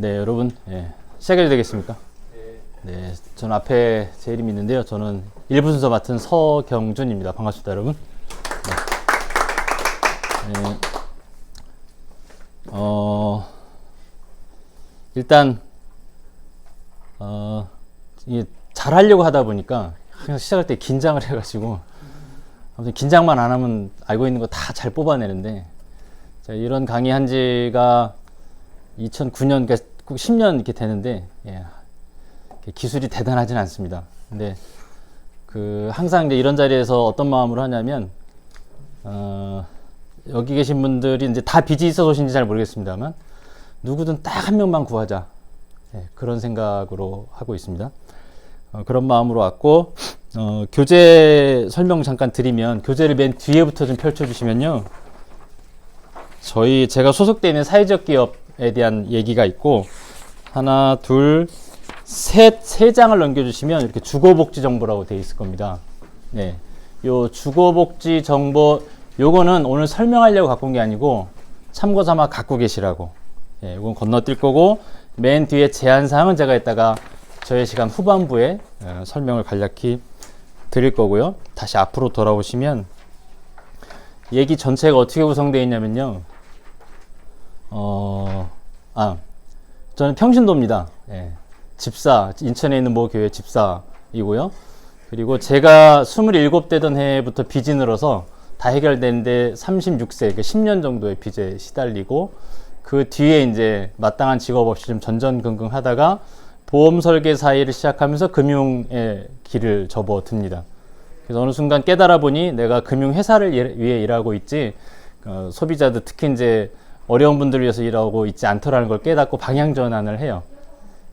네, 여러분, 시작해도 되겠습니까? 네, 저는 앞에 제 이름이 있는데요. 저는 1부 순서 맡은 서경준입니다. 반갑습니다, 여러분. 네. 일단, 이게 잘하려고 하다 보니까 항상 시작할 때 긴장을 해가지고, 아무튼 긴장만 안 하면 알고 있는 거 다 잘 뽑아내는데, 자, 이런 강의 한 지가 2009년, 그러니까 10년 이렇게 되는데, 기술이 대단하진 않습니다. 근데, 항상 이제 이런 자리에서 어떤 마음으로 하냐면, 여기 계신 분들이 이제 다 빚이 있어서 오신지 잘 모르겠습니다만, 누구든 딱 한 명만 구하자. 그런 생각으로 하고 있습니다. 그런 마음으로 왔고, 교재 설명 잠깐 드리면, 교재를 맨 뒤에부터 좀 펼쳐주시면요. 제가 소속되어 있는 사회적 기업에 대한 얘기가 있고, 하나, 둘, 세 장을 넘겨주시면 이렇게 주거복지 정보라고 되어 있을 겁니다. 네. 요 주거복지 정보, 요거는 오늘 설명하려고 갖고 온 게 아니고, 참고 삼아 갖고 계시라고. 요건 건너뛸 거고, 맨 뒤에 제한사항은 제가 이따가 저의 시간 후반부에 설명을 간략히 드릴 거고요. 다시 앞으로 돌아오시면, 얘기 전체가 어떻게 구성되어 있냐면요. 저는 평신도입니다. 집사, 인천에 있는 모 교회 집사이고요. 그리고 제가 27되던 해부터 빚이 늘어서 다 해결되는데 36세, 그러니까 10년 정도의 빚에 시달리고, 그 뒤에 이제 마땅한 직업 없이 좀 전전긍긍 하다가 보험 설계사 일을 시작하면서 금융의 길을 접어듭니다. 그래서 어느 순간 깨달아 보니 내가 금융회사를 위해 일하고 있지, 소비자들 특히 이제 어려운 분들을 위해서 일하고 있지 않더라는 걸 깨닫고 방향 전환을 해요.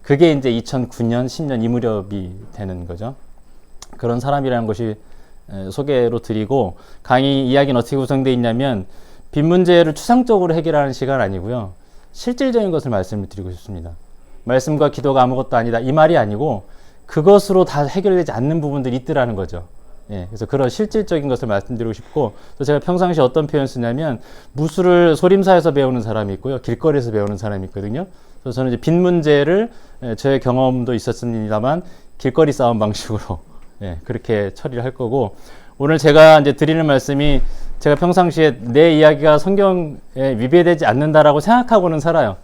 그게 이제 2009년, 10년 이 무렵이 되는 거죠. 그런 사람이라는 것이 소개로 드리고, 강의 이야기는 어떻게 구성되어 있냐면, 빚 문제를 추상적으로 해결하는 시간 아니고요. 실질적인 것을 말씀을 드리고 싶습니다. 말씀과 기도가 아무것도 아니다. 이 말이 아니고, 그것으로 다 해결되지 않는 부분들이 있더라는 거죠. 그래서 그런 실질적인 것을 말씀드리고 싶고, 또 제가 평상시에 어떤 표현 쓰냐면, 무술을 소림사에서 배우는 사람이 있고요. 길거리에서 배우는 사람이 있거든요. 그래서 저는 이제 빚 문제를 저의 경험도 있었습니다만, 길거리 싸움 방식으로 그렇게 처리를 할 거고, 오늘 제가 이제 드리는 말씀이 제가 평상시에 내 이야기가 성경에 위배되지 않는다라고 생각하고는 살아요.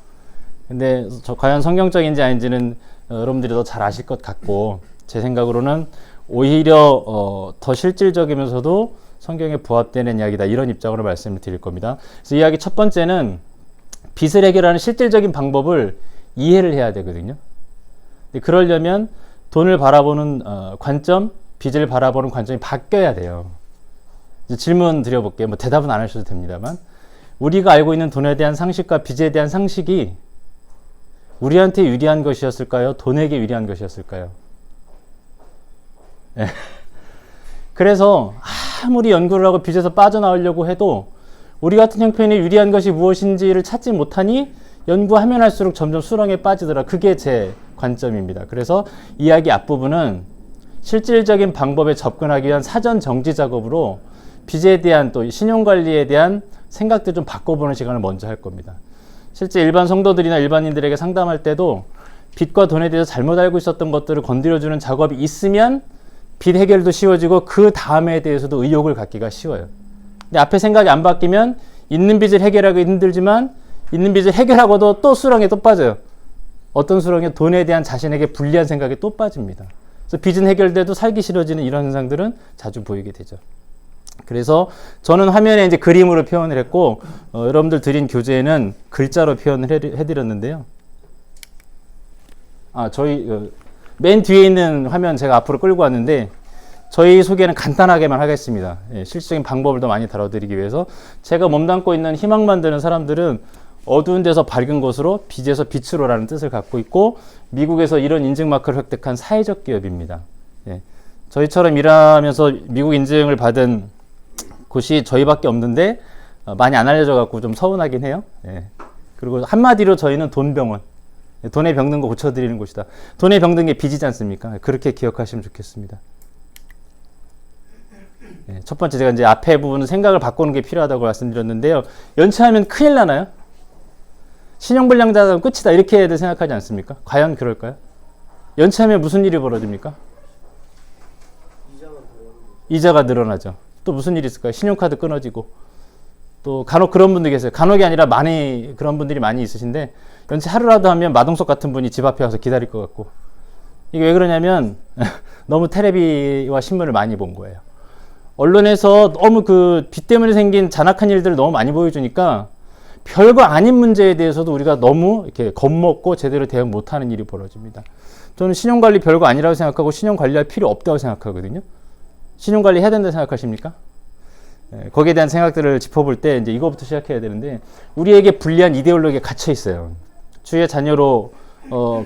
근데 과연 성경적인지 아닌지는 여러분들이 더 잘 아실 것 같고, 제 생각으로는 오히려 더 실질적이면서도 성경에 부합되는 이야기다, 이런 입장으로 말씀을 드릴 겁니다. 그래서 이야기 첫 번째는 빚을 해결하는 실질적인 방법을 이해를 해야 되거든요. 근데 그러려면 돈을 바라보는 관점, 빚을 바라보는 관점이 바뀌어야 돼요. 이제 질문 드려볼게요. 뭐 대답은 안 하셔도 됩니다만, 우리가 알고 있는 돈에 대한 상식과 빚에 대한 상식이 우리한테 유리한 것이었을까요? 돈에게 유리한 것이었을까요? 그래서 아무리 연구를 하고 빚에서 빠져나오려고 해도 우리 같은 형편에 유리한 것이 무엇인지를 찾지 못하니 연구하면 할수록 점점 수렁에 빠지더라. 그게 제 관점입니다. 그래서 이야기 앞부분은 실질적인 방법에 접근하기 위한 사전 정지 작업으로 빚에 대한, 또 신용관리에 대한 생각들 좀 바꿔보는 시간을 먼저 할 겁니다. 실제 일반 성도들이나 일반인들에게 상담할 때도 빚과 돈에 대해서 잘못 알고 있었던 것들을 건드려주는 작업이 있으면 빚 해결도 쉬워지고, 그 다음에 대해서도 의욕을 갖기가 쉬워요. 근데 앞에 생각이 안 바뀌면 있는 빚을 해결하기 힘들지만, 있는 빚을 해결하고도 또 수렁에 또 빠져요. 어떤 수렁에? 돈에 대한 자신에게 불리한 생각에 또 빠집니다. 그래서 빚은 해결돼도 살기 싫어지는 이런 현상들은 자주 보이게 되죠. 그래서 저는 화면에 이제 그림으로 표현을 했고, 여러분들 드린 교재에는 글자로 표현을 해드렸는데요. 저희 맨 뒤에 있는 화면 제가 앞으로 끌고 왔는데, 저희 소개는 간단하게만 하겠습니다. 실질적인 방법을 더 많이 다뤄드리기 위해서. 제가 몸담고 있는 희망 만드는 사람들은 어두운 데서 밝은 곳으로, 빛에서 빛으로라는 뜻을 갖고 있고, 미국에서 이런 인증 마크를 획득한 사회적 기업입니다. 저희처럼 일하면서 미국 인증을 받은 곳이 저희밖에 없는데, 많이 안 알려져 갖고 좀 서운하긴 해요. 그리고 한마디로 저희는 돈병원, 돈에 병든 거 고쳐드리는 곳이다. 돈에 병든 게 빚이지 않습니까? 그렇게 기억하시면 좋겠습니다. 첫 번째, 제가 이제 앞에 부분은 생각을 바꾸는 게 필요하다고 말씀드렸는데요. 연체하면 큰일 나나요? 신용불량자는 끝이다 이렇게 생각하지 않습니까? 과연 그럴까요? 연체하면 무슨 일이 벌어집니까? 이자가 늘어나죠. 또 무슨 일이 있을까요? 신용카드 끊어지고 또 간혹 그런 분들 계세요. 간혹이 아니라 많이 그런 분들이 많이 있으신데 연체 하루라도 하면 마동석 같은 분이 집 앞에 와서 기다릴 것 같고 이게 왜 그러냐면 너무 텔레비와 신문을 많이 본 거예요. 언론에서 너무 그 빚 때문에 생긴 잔악한 일들을 너무 많이 보여주니까 별거 아닌 문제에 대해서도 우리가 너무 이렇게 겁먹고 제대로 대응 못하는 일이 벌어집니다. 저는 신용관리 별거 아니라고 생각하고 신용관리할 필요 없다고 생각하거든요. 신용관리 해야 된다고 생각하십니까? 거기에 대한 생각들을 짚어볼 때 이제 이거부터 시작해야 되는데 우리에게 불리한 이데올로기에 갇혀 있어요. 주의 자녀로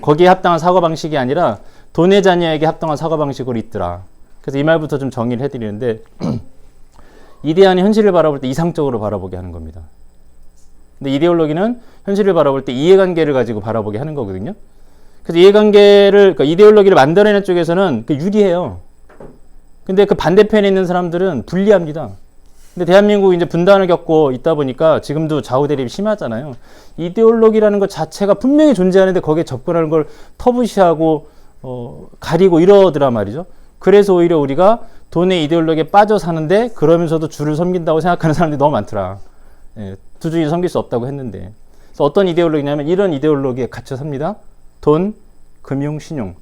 거기에 합당한 사고방식이 아니라 돈의 자녀에게 합당한 사고방식으로 있더라. 그래서 이 말부터 좀 정리를 해드리는데 이데아는 현실을 바라볼 때 이상적으로 바라보게 하는 겁니다. 근데 이데올로기는 현실을 바라볼 때 이해관계를 가지고 바라보게 하는 거거든요. 그래서 이해관계를, 그러니까 이데올로기를 만들어내는 쪽에서는 유리해요. 근데 그 반대편에 있는 사람들은 불리합니다. 근데 대한민국이 이제 분단을 겪고 있다 보니까 지금도 좌우대립이 심하잖아요. 이데올로기라는 것 자체가 분명히 존재하는데 거기에 접근하는 걸 터부시하고 가리고 이러더라 말이죠. 그래서 오히려 우리가 돈의 이데올로기에 빠져 사는데 그러면서도 주를 섬긴다고 생각하는 사람들이 너무 많더라. 두 주를 섬길 수 없다고 했는데. 그래서 어떤 이데올로기냐면 이런 이데올로기에 갇혀 삽니다. 돈, 금융, 신용.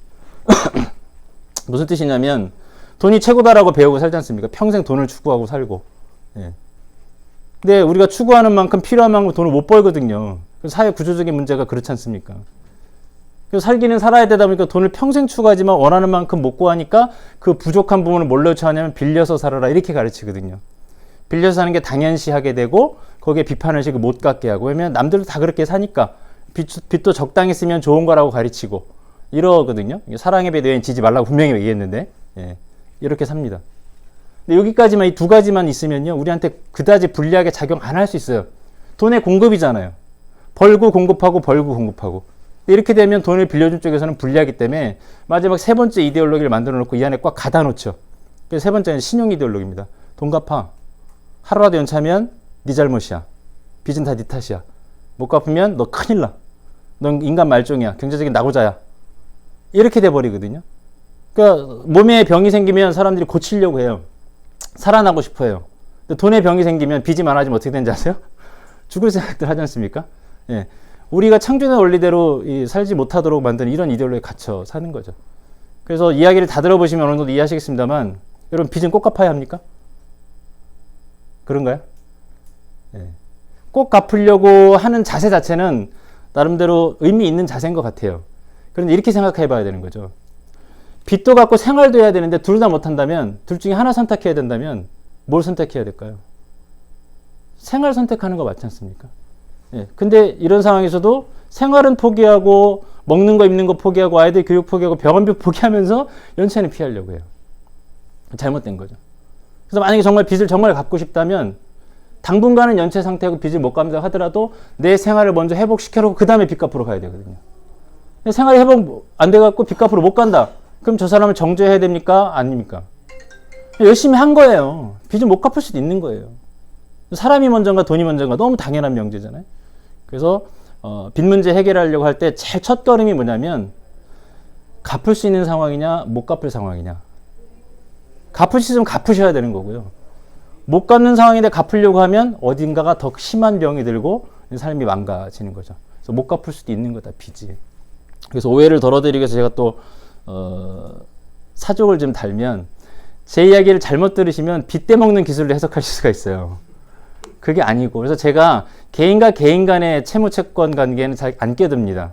무슨 뜻이냐면 돈이 최고다라고 배우고 살지 않습니까? 평생 돈을 추구하고 살고. 근데 우리가 추구하는 만큼 필요한 만큼 돈을 못 벌거든요. 사회 구조적인 문제가 그렇지 않습니까? 그래서 살기는 살아야 되다 보니까 돈을 평생 추구하지만 원하는 만큼 못 구하니까 그 부족한 부분을 뭘로 처하냐면 빌려서 살아라 이렇게 가르치거든요. 빌려서 사는 게 당연시하게 되고 거기에 비판의식을 못 갖게 하고 왜냐면 남들도 다 그렇게 사니까 빚도 적당히 쓰면 좋은 거라고 가르치고 이러거든요. 사랑에 대해 지지 말라고 분명히 얘기했는데 이렇게 삽니다. 근데 여기까지만 이 두 가지만 있으면요 우리한테 그다지 불리하게 작용 안 할 수 있어요. 돈의 공급이잖아요. 벌고 공급하고 벌고 공급하고 이렇게 되면 돈을 빌려준 쪽에서는 불리하기 때문에 마지막 세 번째 이데올로기를 만들어 놓고 이 안에 꽉 가다 놓죠. 그래서 세 번째는 신용 이데올로기입니다. 돈 갚아. 하루라도 연차면 네 잘못이야. 빚은 다 네 탓이야. 못 갚으면 너 큰일 나. 넌 인간 말종이야. 경제적인 낙오자야. 이렇게 돼버리거든요. 그러니까 몸에 병이 생기면 사람들이 고치려고 해요. 살아나고 싶어 해요. 근데 돈에 병이 생기면 빚이 많아지면 어떻게 되는지 아세요? 죽을 생각들 하지 않습니까? 우리가 창조의 원리대로 살지 못하도록 만드는 이런 이데올로기에 갇혀 사는 거죠. 그래서 이야기를 다 들어보시면 어느 정도 이해하시겠습니다만 여러분 빚은 꼭 갚아야 합니까? 그런가요? 꼭 갚으려고 하는 자세 자체는 나름대로 의미 있는 자세인 것 같아요. 그런데 이렇게 생각해 봐야 되는 거죠. 빚도 갚고 생활도 해야 되는데 둘 다 못한다면 둘 중에 하나 선택해야 된다면 뭘 선택해야 될까요? 생활 선택하는 거 맞지 않습니까? 근데 이런 상황에서도 생활은 포기하고 먹는 거 입는 거 포기하고 아이들 교육 포기하고 병원비 포기하면서 연체는 피하려고 해요. 잘못된 거죠. 그래서 만약에 정말 빚을 정말 갚고 싶다면 당분간은 연체 상태하고 빚을 못 갚는다 하더라도 내 생활을 먼저 회복시켜놓고 그 다음에 빚 갚으러 가야 되거든요. 생활이 회복 안 돼갖고 빚 갚으러 못 간다. 그럼 저 사람을 정죄해야 됩니까? 아닙니까? 열심히 한 거예요. 빚을 못 갚을 수도 있는 거예요. 사람이 먼저인가 돈이 먼저인가 너무 당연한 명제잖아요. 그래서 빚 문제 해결하려고 할 때 제일 첫 걸음이 뭐냐면 갚을 수 있는 상황이냐 못 갚을 상황이냐. 갚을 수 있으면 갚으셔야 되는 거고요. 못 갚는 상황인데 갚으려고 하면 어딘가가 더 심한 병이 들고 삶이 망가지는 거죠. 그래서 못 갚을 수도 있는 거다 빚이. 그래서 오해를 덜어드리기 위해서 제가 또 사족을 좀 달면 제 이야기를 잘못 들으시면 빚 떼먹는 기술로 해석하실 수가 있어요. 그게 아니고 그래서 제가 개인과 개인 간의 채무채권 관계는 잘 안 껴듭니다.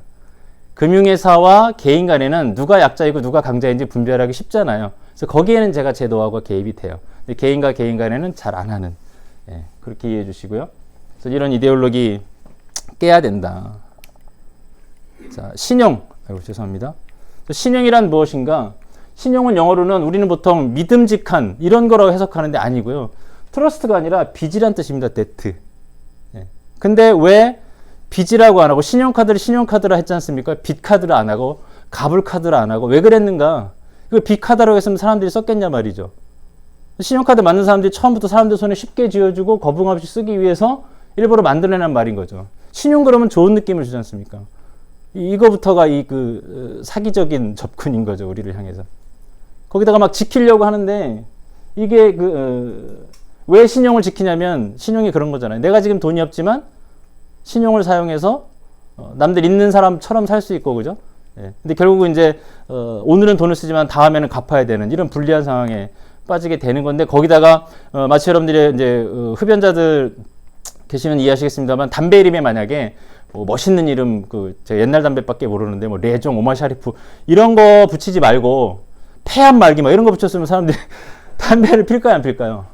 금융회사와 개인 간에는 누가 약자이고 누가 강자인지 분별하기 쉽잖아요. 그래서 거기에는 제가 제 노하우가 개입이 돼요. 근데 개인과 개인 간에는 잘 안 하는 그렇게 이해해 주시고요. 그래서 이런 이데올로기 깨야 된다. 자, 신용. 아이고 죄송합니다. 신용이란 무엇인가? 신용은 영어로는 우리는 보통 믿음직한 이런 거라고 해석하는데 아니고요. 트러스트가 아니라 빚이란 뜻입니다. 데트. 근데 왜 빚이라고 안 하고 신용카드를 신용카드라 했지 않습니까? 빚카드를 안 하고 가불카드를 안 하고 왜 그랬는가? 이거 빚카드라고 했으면 사람들이 썼겠냐 말이죠. 신용카드 만든 사람들이 처음부터 사람들 손에 쉽게 쥐어주고 거부감 없이 쓰기 위해서 일부러 만들어낸 말인 거죠. 신용 그러면 좋은 느낌을 주지 않습니까? 이거부터가 사기적인 접근인 거죠, 우리를 향해서. 거기다가 막 지키려고 하는데, 이게 왜 신용을 지키냐면, 신용이 그런 거잖아요. 내가 지금 돈이 없지만, 신용을 사용해서, 남들 있는 사람처럼 살 수 있고, 그죠? 예. 근데 결국은 이제, 오늘은 돈을 쓰지만 다음에는 갚아야 되는 이런 불리한 상황에 빠지게 되는 건데, 거기다가, 마치 여러분들의 이제, 흡연자들 계시면 이해하시겠습니다만, 담배 이름에 만약에, 멋있는 이름, 제가 옛날 담배밖에 모르는데, 레종, 오마샤리프, 이런 거 붙이지 말고, 폐암 말기, 이런 거 붙였으면 사람들이 담배를 필까요, 안 필까요?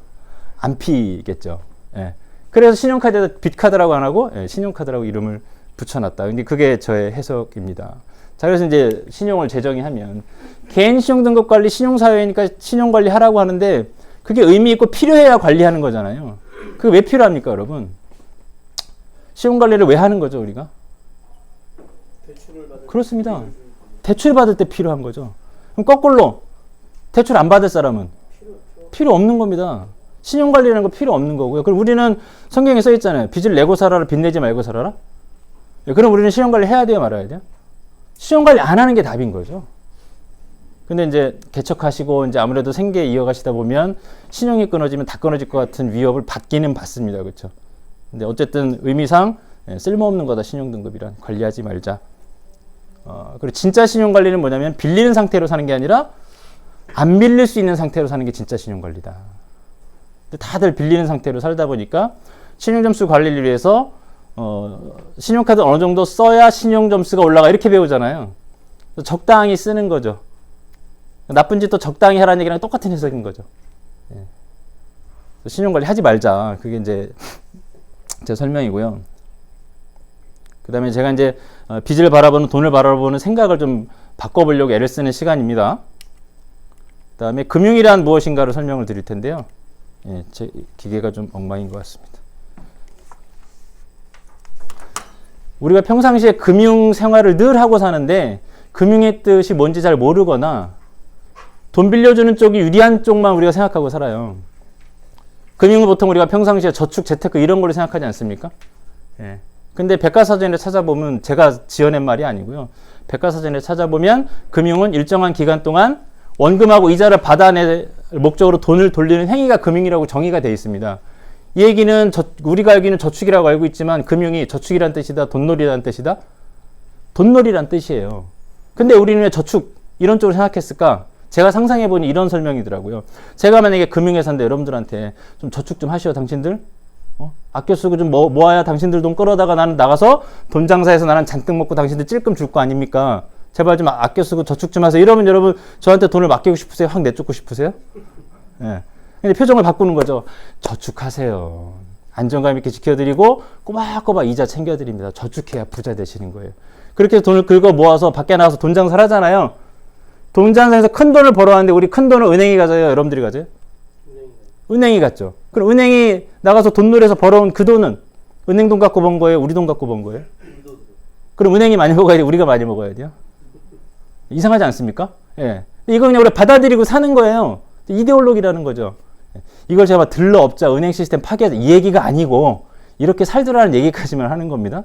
안 피겠죠. 예. 그래서 신용카드에다 빚카드라고 안 하고, 예, 신용카드라고 이름을 붙여놨다. 근데 그게 저의 해석입니다. 자, 그래서 이제 신용을 재정의하면, 개인 신용등급 관리, 신용사회니까 신용관리 하라고 하는데, 그게 의미 있고 필요해야 관리하는 거잖아요. 그게 왜 필요합니까, 여러분? 신용관리를 왜 하는 거죠, 우리가? 그렇습니다. 대출 받을 때 필요한 거죠. 그럼 거꾸로 대출 안 받을 사람은 필요 없는 겁니다. 신용관리라는 거 필요 없는 거고요. 그럼 우리는 성경에 써 있잖아요. 빚을 내고 살아라, 빚 내지 말고 살아라. 그럼 우리는 신용관리 해야 돼요, 말아야 돼요? 신용관리 안 하는 게 답인 거죠. 근데 이제 개척하시고 이제 아무래도 생계 이어가시다 보면 신용이 끊어지면 다 끊어질 것 같은 위협을 받기는 받습니다. 그렇죠? 근데 어쨌든 의미상 쓸모없는 거다, 신용등급이란. 관리하지 말자. 그리고 진짜 신용관리는 뭐냐면 빌리는 상태로 사는 게 아니라 안 빌릴 수 있는 상태로 사는 게 진짜 신용관리다. 근데 다들 빌리는 상태로 살다 보니까 신용점수 관리를 위해서 신용카드 어느 정도 써야 신용점수가 올라가, 이렇게 배우잖아요. 적당히 쓰는 거죠. 나쁜 짓도 적당히 하라는 얘기랑 똑같은 해석인 거죠. 예. 신용관리 하지 말자. 그게 이제 제 설명이고요. 그 다음에 제가 이제 빚을 바라보는, 돈을 바라보는 생각을 좀 바꿔보려고 애를 쓰는 시간입니다. 그 다음에 금융이란 무엇인가를 설명을 드릴 텐데요. 예, 제 기계가 좀 엉망인 것 같습니다. 우리가 평상시에 금융 생활을 늘 하고 사는데 금융의 뜻이 뭔지 잘 모르거나 돈 빌려주는 쪽이 유리한 쪽만 우리가 생각하고 살아요. 금융은 보통 우리가 평상시에 저축, 재테크 이런 걸로 생각하지 않습니까? 예. 근데 백과사전에 찾아보면, 제가 지어낸 말이 아니고요. 백과사전에 찾아보면 금융은 일정한 기간 동안 원금하고 이자를 받아낼 목적으로 돈을 돌리는 행위가 금융이라고 정의가 되어 있습니다. 이 얘기는 우리가 알기는 저축이라고 알고 있지만 금융이 저축이란 뜻이다, 돈놀이란 뜻이다? 돈놀이란 뜻이에요. 근데 우리는 왜 저축 이런 쪽으로 생각했을까? 제가 상상해보니 이런 설명이더라고요. 제가 만약에 금융회사인데 여러분들한테 좀 저축 좀 하시오, 당신들? 아껴 쓰고 좀 모아야 당신들 돈 끌어다가 나는 나가서 돈 장사해서 나는 잔뜩 먹고 당신들 찔끔 줄 거 아닙니까? 제발 좀 아껴 쓰고 저축 좀 하세요. 이러면 여러분 저한테 돈을 맡기고 싶으세요? 확 내쫓고 싶으세요? 예. 근데 표정을 바꾸는 거죠. 저축하세요. 안정감 있게 지켜드리고 꼬박꼬박 이자 챙겨드립니다. 저축해야 부자 되시는 거예요. 그렇게 해서 돈을 긁어 모아서 밖에 나가서 돈 장사를 하잖아요. 돈 장사에서 큰 돈을 벌어왔는데 우리 큰 돈을 은행에 가져요? 여러분들이 가져요? 은행이 갔죠. 그럼 은행이 나가서 돈놀이해서 벌어온 그 돈은 은행 돈 갖고 번 거예요? 우리 돈 갖고 번 거예요? 그럼 은행이 많이 먹어야 돼요? 우리가 많이 먹어야 돼요? 이상하지 않습니까? 예. 이거 그냥 우리가 받아들이고 사는 거예요. 이데올로기라는 거죠. 이걸 제가 들러업자, 은행 시스템 파괴하자 이 얘기가 아니고 이렇게 살더라는 얘기까지만 하는 겁니다.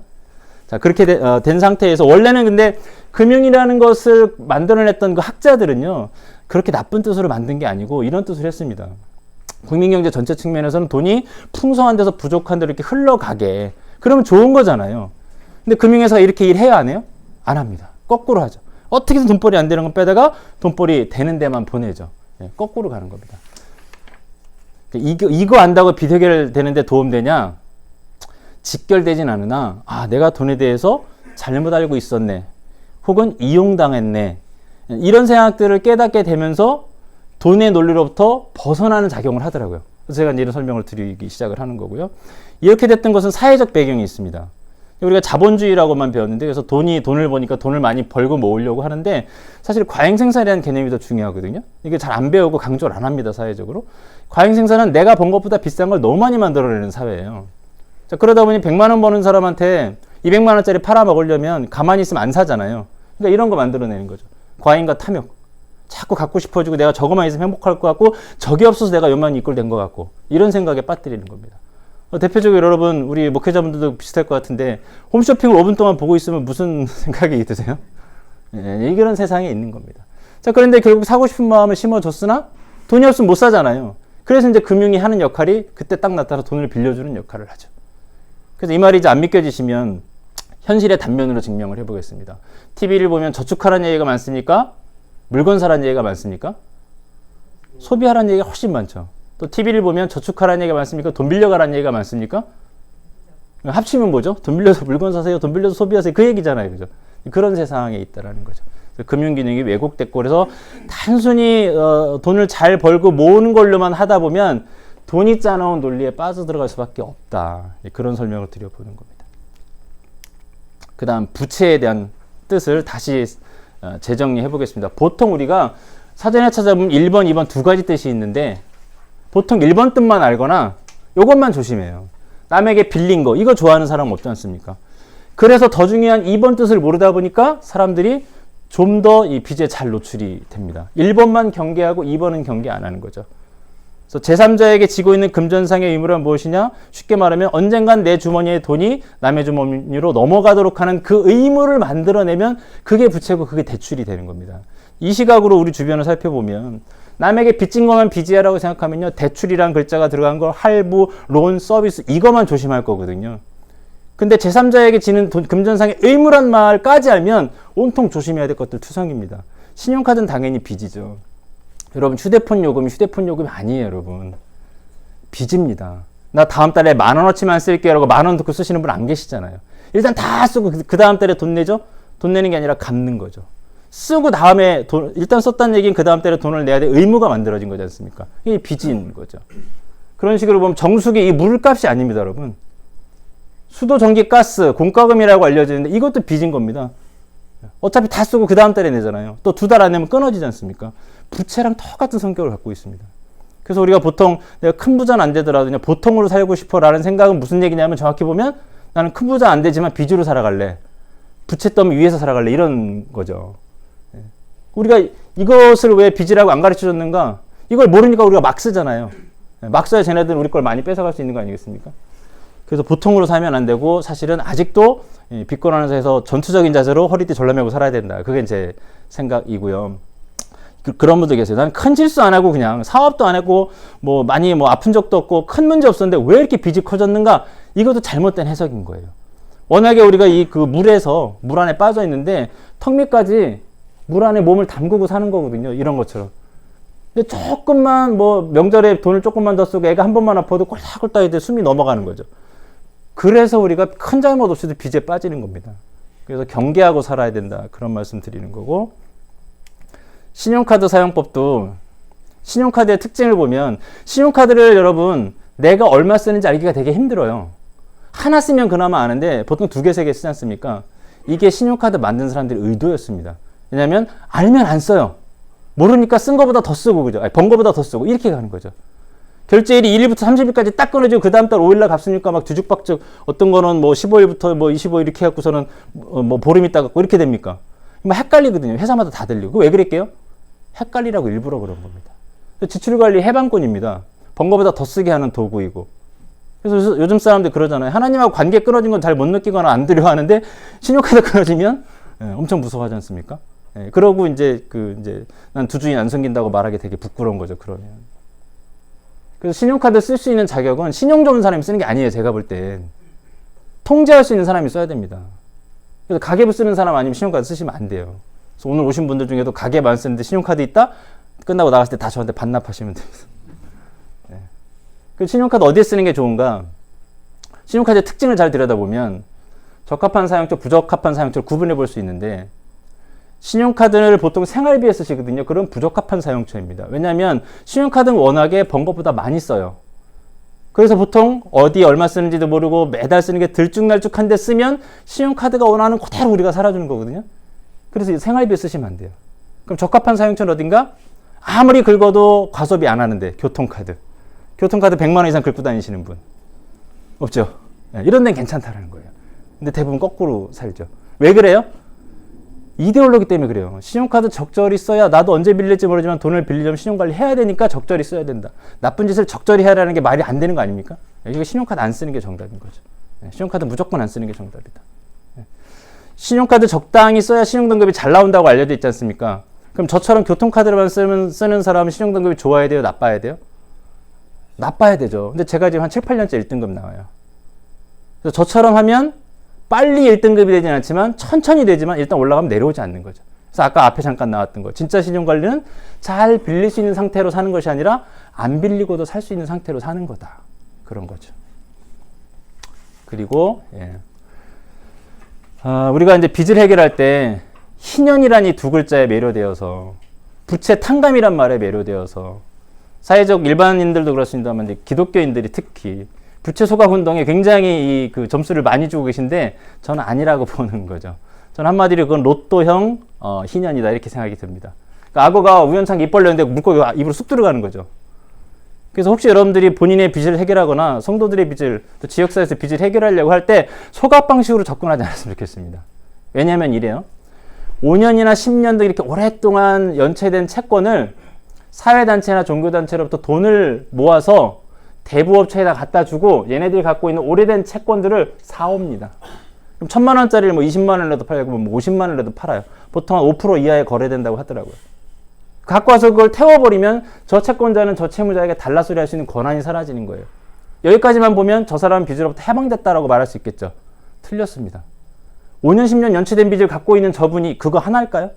자, 그렇게 된 상태에서 원래는 근데 금융이라는 것을 만들어냈던 그 학자들은요, 그렇게 나쁜 뜻으로 만든 게 아니고 이런 뜻을 했습니다. 국민경제 전체 측면에서는 돈이 풍성한 데서 부족한 데로 이렇게 흘러가게. 그러면 좋은 거잖아요. 근데 금융회사가 이렇게 일해요, 안 해요? 안 합니다. 거꾸로 하죠. 어떻게든 돈벌이 안 되는 건 빼다가 돈벌이 되는 데만 보내죠. 예, 거꾸로 가는 겁니다. 이거 안다고 빚 해결되는데 도움되냐? 직결되진 않으나, 내가 돈에 대해서 잘못 알고 있었네. 혹은 이용당했네. 이런 생각들을 깨닫게 되면서 돈의 논리로부터 벗어나는 작용을 하더라고요. 그래서 제가 이런 설명을 드리기 시작을 하는 거고요. 이렇게 됐던 것은 사회적 배경이 있습니다. 우리가 자본주의라고만 배웠는데, 그래서 돈을 버니까 돈을 많이 벌고 모으려고 하는데, 사실 과잉생산이라는 개념이 더 중요하거든요. 이게 잘 안 배우고 강조를 안 합니다, 사회적으로. 과잉생산은 내가 번 것보다 비싼 걸 너무 많이 만들어내는 사회예요. 자, 그러다 보니 100만 원 버는 사람한테 200만 원짜리 팔아먹으려면 가만히 있으면 안 사잖아요. 그러니까 이런 거 만들어내는 거죠. 과잉과 탐욕. 자꾸 갖고 싶어지고 내가 저거만 있으면 행복할 것 같고, 저게 없어서 내가 요만 이꼴 된 것 같고, 이런 생각에 빠뜨리는 겁니다. 대표적으로 여러분, 우리 목회자분들도 비슷할 것 같은데, 홈쇼핑을 5분 동안 보고 있으면 무슨 생각이 드세요? 예, 이런 세상에 있는 겁니다. 자, 그런데 결국 사고 싶은 마음을 심어줬으나 돈이 없으면 못 사잖아요. 그래서 이제 금융이 하는 역할이 그때 딱 나타나서 돈을 빌려주는 역할을 하죠. 그래서 이 말이 이제 안 믿겨지시면 현실의 단면으로 증명을 해보겠습니다. TV를 보면 저축하라는 얘기가 많습니까? 물건 사라는 얘기가 많습니까? 소비하라는 얘기가 훨씬 많죠. 또 TV를 보면 저축하라는 얘기가 많습니까? 돈 빌려가라는 얘기가 많습니까? 합치면 뭐죠? 돈 빌려서 물건 사세요. 돈 빌려서 소비하세요. 그 얘기잖아요. 그죠? 그런 세상에 있다라는 거죠. 금융기능이 왜곡됐고, 그래서 단순히 돈을 잘 벌고 모으는 걸로만 하다 보면 돈이 짜놓은 논리에 빠져들어갈 수밖에 없다. 그런 설명을 드려보는 겁니다. 그 다음 부채에 대한 뜻을 다시 재정리해 보겠습니다. 보통 우리가 사전에 찾아보면 1번, 2번 두 가지 뜻이 있는데 보통 1번 뜻만 알거나 이것만 조심해요. 남에게 빌린 거, 이거 좋아하는 사람 없지 않습니까? 그래서 더 중요한 2번 뜻을 모르다 보니까 사람들이 좀 더 이 빚에 잘 노출이 됩니다. 1번만 경계하고 2번은 경계 안 하는 거죠. 그래서 제3자에게 지고 있는 금전상의 의무란 무엇이냐? 쉽게 말하면 언젠간 내 주머니의 돈이 남의 주머니로 넘어가도록 하는 그 의무를 만들어내면 그게 부채고 그게 대출이 되는 겁니다. 이 시각으로 우리 주변을 살펴보면 남에게 빚진 것만 빚이야라고 생각하면요, 대출이란 글자가 들어간 걸 할부, 론, 서비스 이것만 조심할 거거든요. 근데 제3자에게 지는 금전상의 의무란 말까지 알면 온통 조심해야 될 것들 투성입니다. 신용카드는 당연히 빚이죠. 여러분, 휴대폰 요금이 아니에요, 여러분. 빚입니다. 나 다음 달에 10,000원어치만 쓸게요 라고 10,000원 듣고 쓰시는 분 안 계시잖아요. 일단 다 쓰고 그 다음 달에 돈 내죠? 돈 내는 게 아니라 갚는 거죠. 쓰고 다음에 일단 썼다는 얘기는 그 다음 달에 돈을 내야 될 의무가 만들어진 거지 않습니까? 이게 빚인 거죠. 그런 식으로 보면 정수기 이 물값이 아닙니다, 여러분. 수도, 전기, 가스, 공과금이라고 알려지는데 이것도 빚인 겁니다. 어차피 다 쓰고 그 다음 달에 내잖아요. 또 2달 안 내면 끊어지지 않습니까? 부채랑 똑같은 성격을 갖고 있습니다. 그래서 우리가 보통 내가 큰 부자는 안 되더라도 그냥 보통으로 살고 싶어 라는 생각은 무슨 얘기냐면 정확히 보면 나는 큰 부자 안 되지만 빚으로 살아갈래. 부채 더미 위에서 살아갈래. 이런 거죠. 우리가 이것을 왜 빚이라고 안 가르쳐 줬는가? 이걸 모르니까 우리가 막 쓰잖아요. 막 써야 쟤네들은 우리 걸 많이 뺏어갈 수 있는 거 아니겠습니까? 그래서 보통으로 살면 안 되고 사실은 아직도 빚권하는 데서 전투적인 자세로 허리띠 졸라매고 살아야 된다. 그게 제 생각이고요. 그런 분들 계세요. 난 큰 실수 안 하고 그냥 사업도 안 했고 뭐 많이 뭐 아픈 적도 없고 큰 문제 없었는데 왜 이렇게 빚이 커졌는가? 이것도 잘못된 해석인 거예요. 워낙에 우리가 이 그 물에서 물 안에 빠져 있는데 턱 밑까지 물 안에 몸을 담그고 사는 거거든요. 이런 것처럼. 근데 조금만 뭐 명절에 돈을 조금만 더 쓰고 애가 한 번만 아파도 꼴딱꼴딱 이제 숨이 넘어가는 거죠. 그래서 우리가 큰 잘못 없이도 빚에 빠지는 겁니다. 그래서 경계하고 살아야 된다. 그런 말씀 드리는 거고. 신용카드 사용법도 신용카드의 특징을 보면 신용카드를 여러분 내가 얼마 쓰는지 알기가 되게 힘들어요. 하나 쓰면 그나마 아는데 보통 2개, 3개 쓰지 않습니까? 이게 신용카드 만든 사람들의 의도였습니다. 왜냐하면 알면 안 써요. 모르니까 쓴 거보다 더 쓰고, 그죠? 아니, 번 거보다 더 쓰고 이렇게 가는 거죠. 결제일이 1일부터 30일까지 딱 끊어지고 그 다음 달 5일날 갚으니까 막 뒤죽박죽, 어떤 거는 뭐 15일부터 뭐 25일 이렇게 해갖고서는 뭐 보름 있다 갖고 이렇게 됩니까? 막 헷갈리거든요. 회사마다 다 들리고. 왜 그럴게요? 헷갈리라고 일부러 그런 겁니다. 지출관리 해방권입니다. 번 거보다 더 쓰게 하는 도구이고. 그래서 요즘 사람들 그러잖아요. 하나님하고 관계 끊어진 건 잘 못 느끼거나 안 두려워 하는데 신용카드 끊어지면 엄청 무서워하지 않습니까? 그러고 이제 난 두 주인 안 섬긴다고 말하기 되게 부끄러운 거죠. 그러면. 그래서 신용카드 쓸 수 있는 자격은 신용 좋은 사람이 쓰는 게 아니에요. 제가 볼 땐. 통제할 수 있는 사람이 써야 됩니다. 그래서 가계부 쓰는 사람 아니면 신용카드 쓰시면 안 돼요. 그래서 오늘 오신 분들 중에도 가계부 안 쓰는데 신용카드 있다? 끝나고 나갔을 때 다 저한테 반납하시면 됩니다. 그 신용카드 어디에 쓰는 게 좋은가? 신용카드의 특징을 잘 들여다보면 적합한 사용처, 부적합한 사용처를 구분해 볼 수 있는데 신용카드를 보통 생활비에 쓰시거든요. 그럼 부적합한 사용처입니다. 왜냐하면 신용카드는 워낙에 번 것보다 많이 써요. 그래서 보통 어디 얼마 쓰는지도 모르고 매달 쓰는 게 들쭉날쭉한데 쓰면 신용카드가 원하는 그대로 우리가 살아주는 거거든요. 그래서 생활비에 쓰시면 안 돼요. 그럼 적합한 사용처는 어딘가? 아무리 긁어도 과소비 안 하는데 교통카드 100만 원 이상 긁고 다니시는 분 없죠? 이런 데는 괜찮다라는 거예요. 근데 대부분 거꾸로 살죠. 왜 그래요? 이데올로기 때문에 그래요. 신용카드 적절히 써야 나도 언제 빌릴지 모르지만 돈을 빌리려면 신용관리 해야 되니까 적절히 써야 된다. 나쁜 짓을 적절히 해라는 게 말이 안 되는 거 아닙니까? 이거 신용카드 안 쓰는 게 정답인 거죠. 신용카드 무조건 안 쓰는 게 정답이다. 신용카드 적당히 써야 신용등급이 잘 나온다고 알려져 있지 않습니까? 그럼 저처럼 교통카드로만 쓰는 사람은 신용등급이 좋아야 돼요? 나빠야 돼요? 나빠야 되죠. 근데 제가 지금 한 7, 8년째 1등급 나와요. 그래서 저처럼 하면 빨리 1등급이 되진 않지만 천천히 되지만 일단 올라가면 내려오지 않는 거죠. 그래서 아까 앞에 잠깐 나왔던 거. 진짜 신용관리는 잘 빌릴 수 있는 상태로 사는 것이 아니라 안 빌리고도 살 수 있는 상태로 사는 거다. 그런 거죠. 그리고 우리가 이제 빚을 해결할 때 희년이란 이 두 글자에 매료되어서 부채 탕감이란 말에 매료되어서 사회적 일반인들도 그렇습니다만 이제 기독교인들이 특히 부채 소각 운동에 굉장히 그 점수를 많이 주고 계신데 저는 아니라고 보는 거죠. 저는 한마디로 그건 로또형 희년이다 이렇게 생각이 듭니다. 그러니까 악어가 우연찮게 입 벌렸는데 물고기가 입으로 쑥 들어가는 거죠. 그래서 혹시 여러분들이 본인의 빚을 해결하거나 성도들의 빚을 또 지역사회에서 빚을 해결하려고 할 때 소각 방식으로 접근하지 않았으면 좋겠습니다. 왜냐하면 이래요. 5년이나 10년 등 이렇게 오랫동안 연체된 채권을 사회단체나 종교단체로부터 돈을 모아서 대부업체에다 갖다 주고 얘네들이 갖고 있는 오래된 채권들을 사옵니다. 그럼 1,000만 원짜리를 뭐 20만 원이라도 팔고 뭐 50만 원이라도 팔아요. 보통 한 5% 이하에 거래된다고 하더라고요. 갖고 와서 그걸 태워버리면 저 채권자는 저 채무자에게 달라소리 할 수 있는 권한이 사라지는 거예요. 여기까지만 보면 저 사람은 빚으로부터 해방됐다라고 말할 수 있겠죠. 틀렸습니다. 5년, 10년 연체된 빚을 갖고 있는 저분이 그거 하나일까요?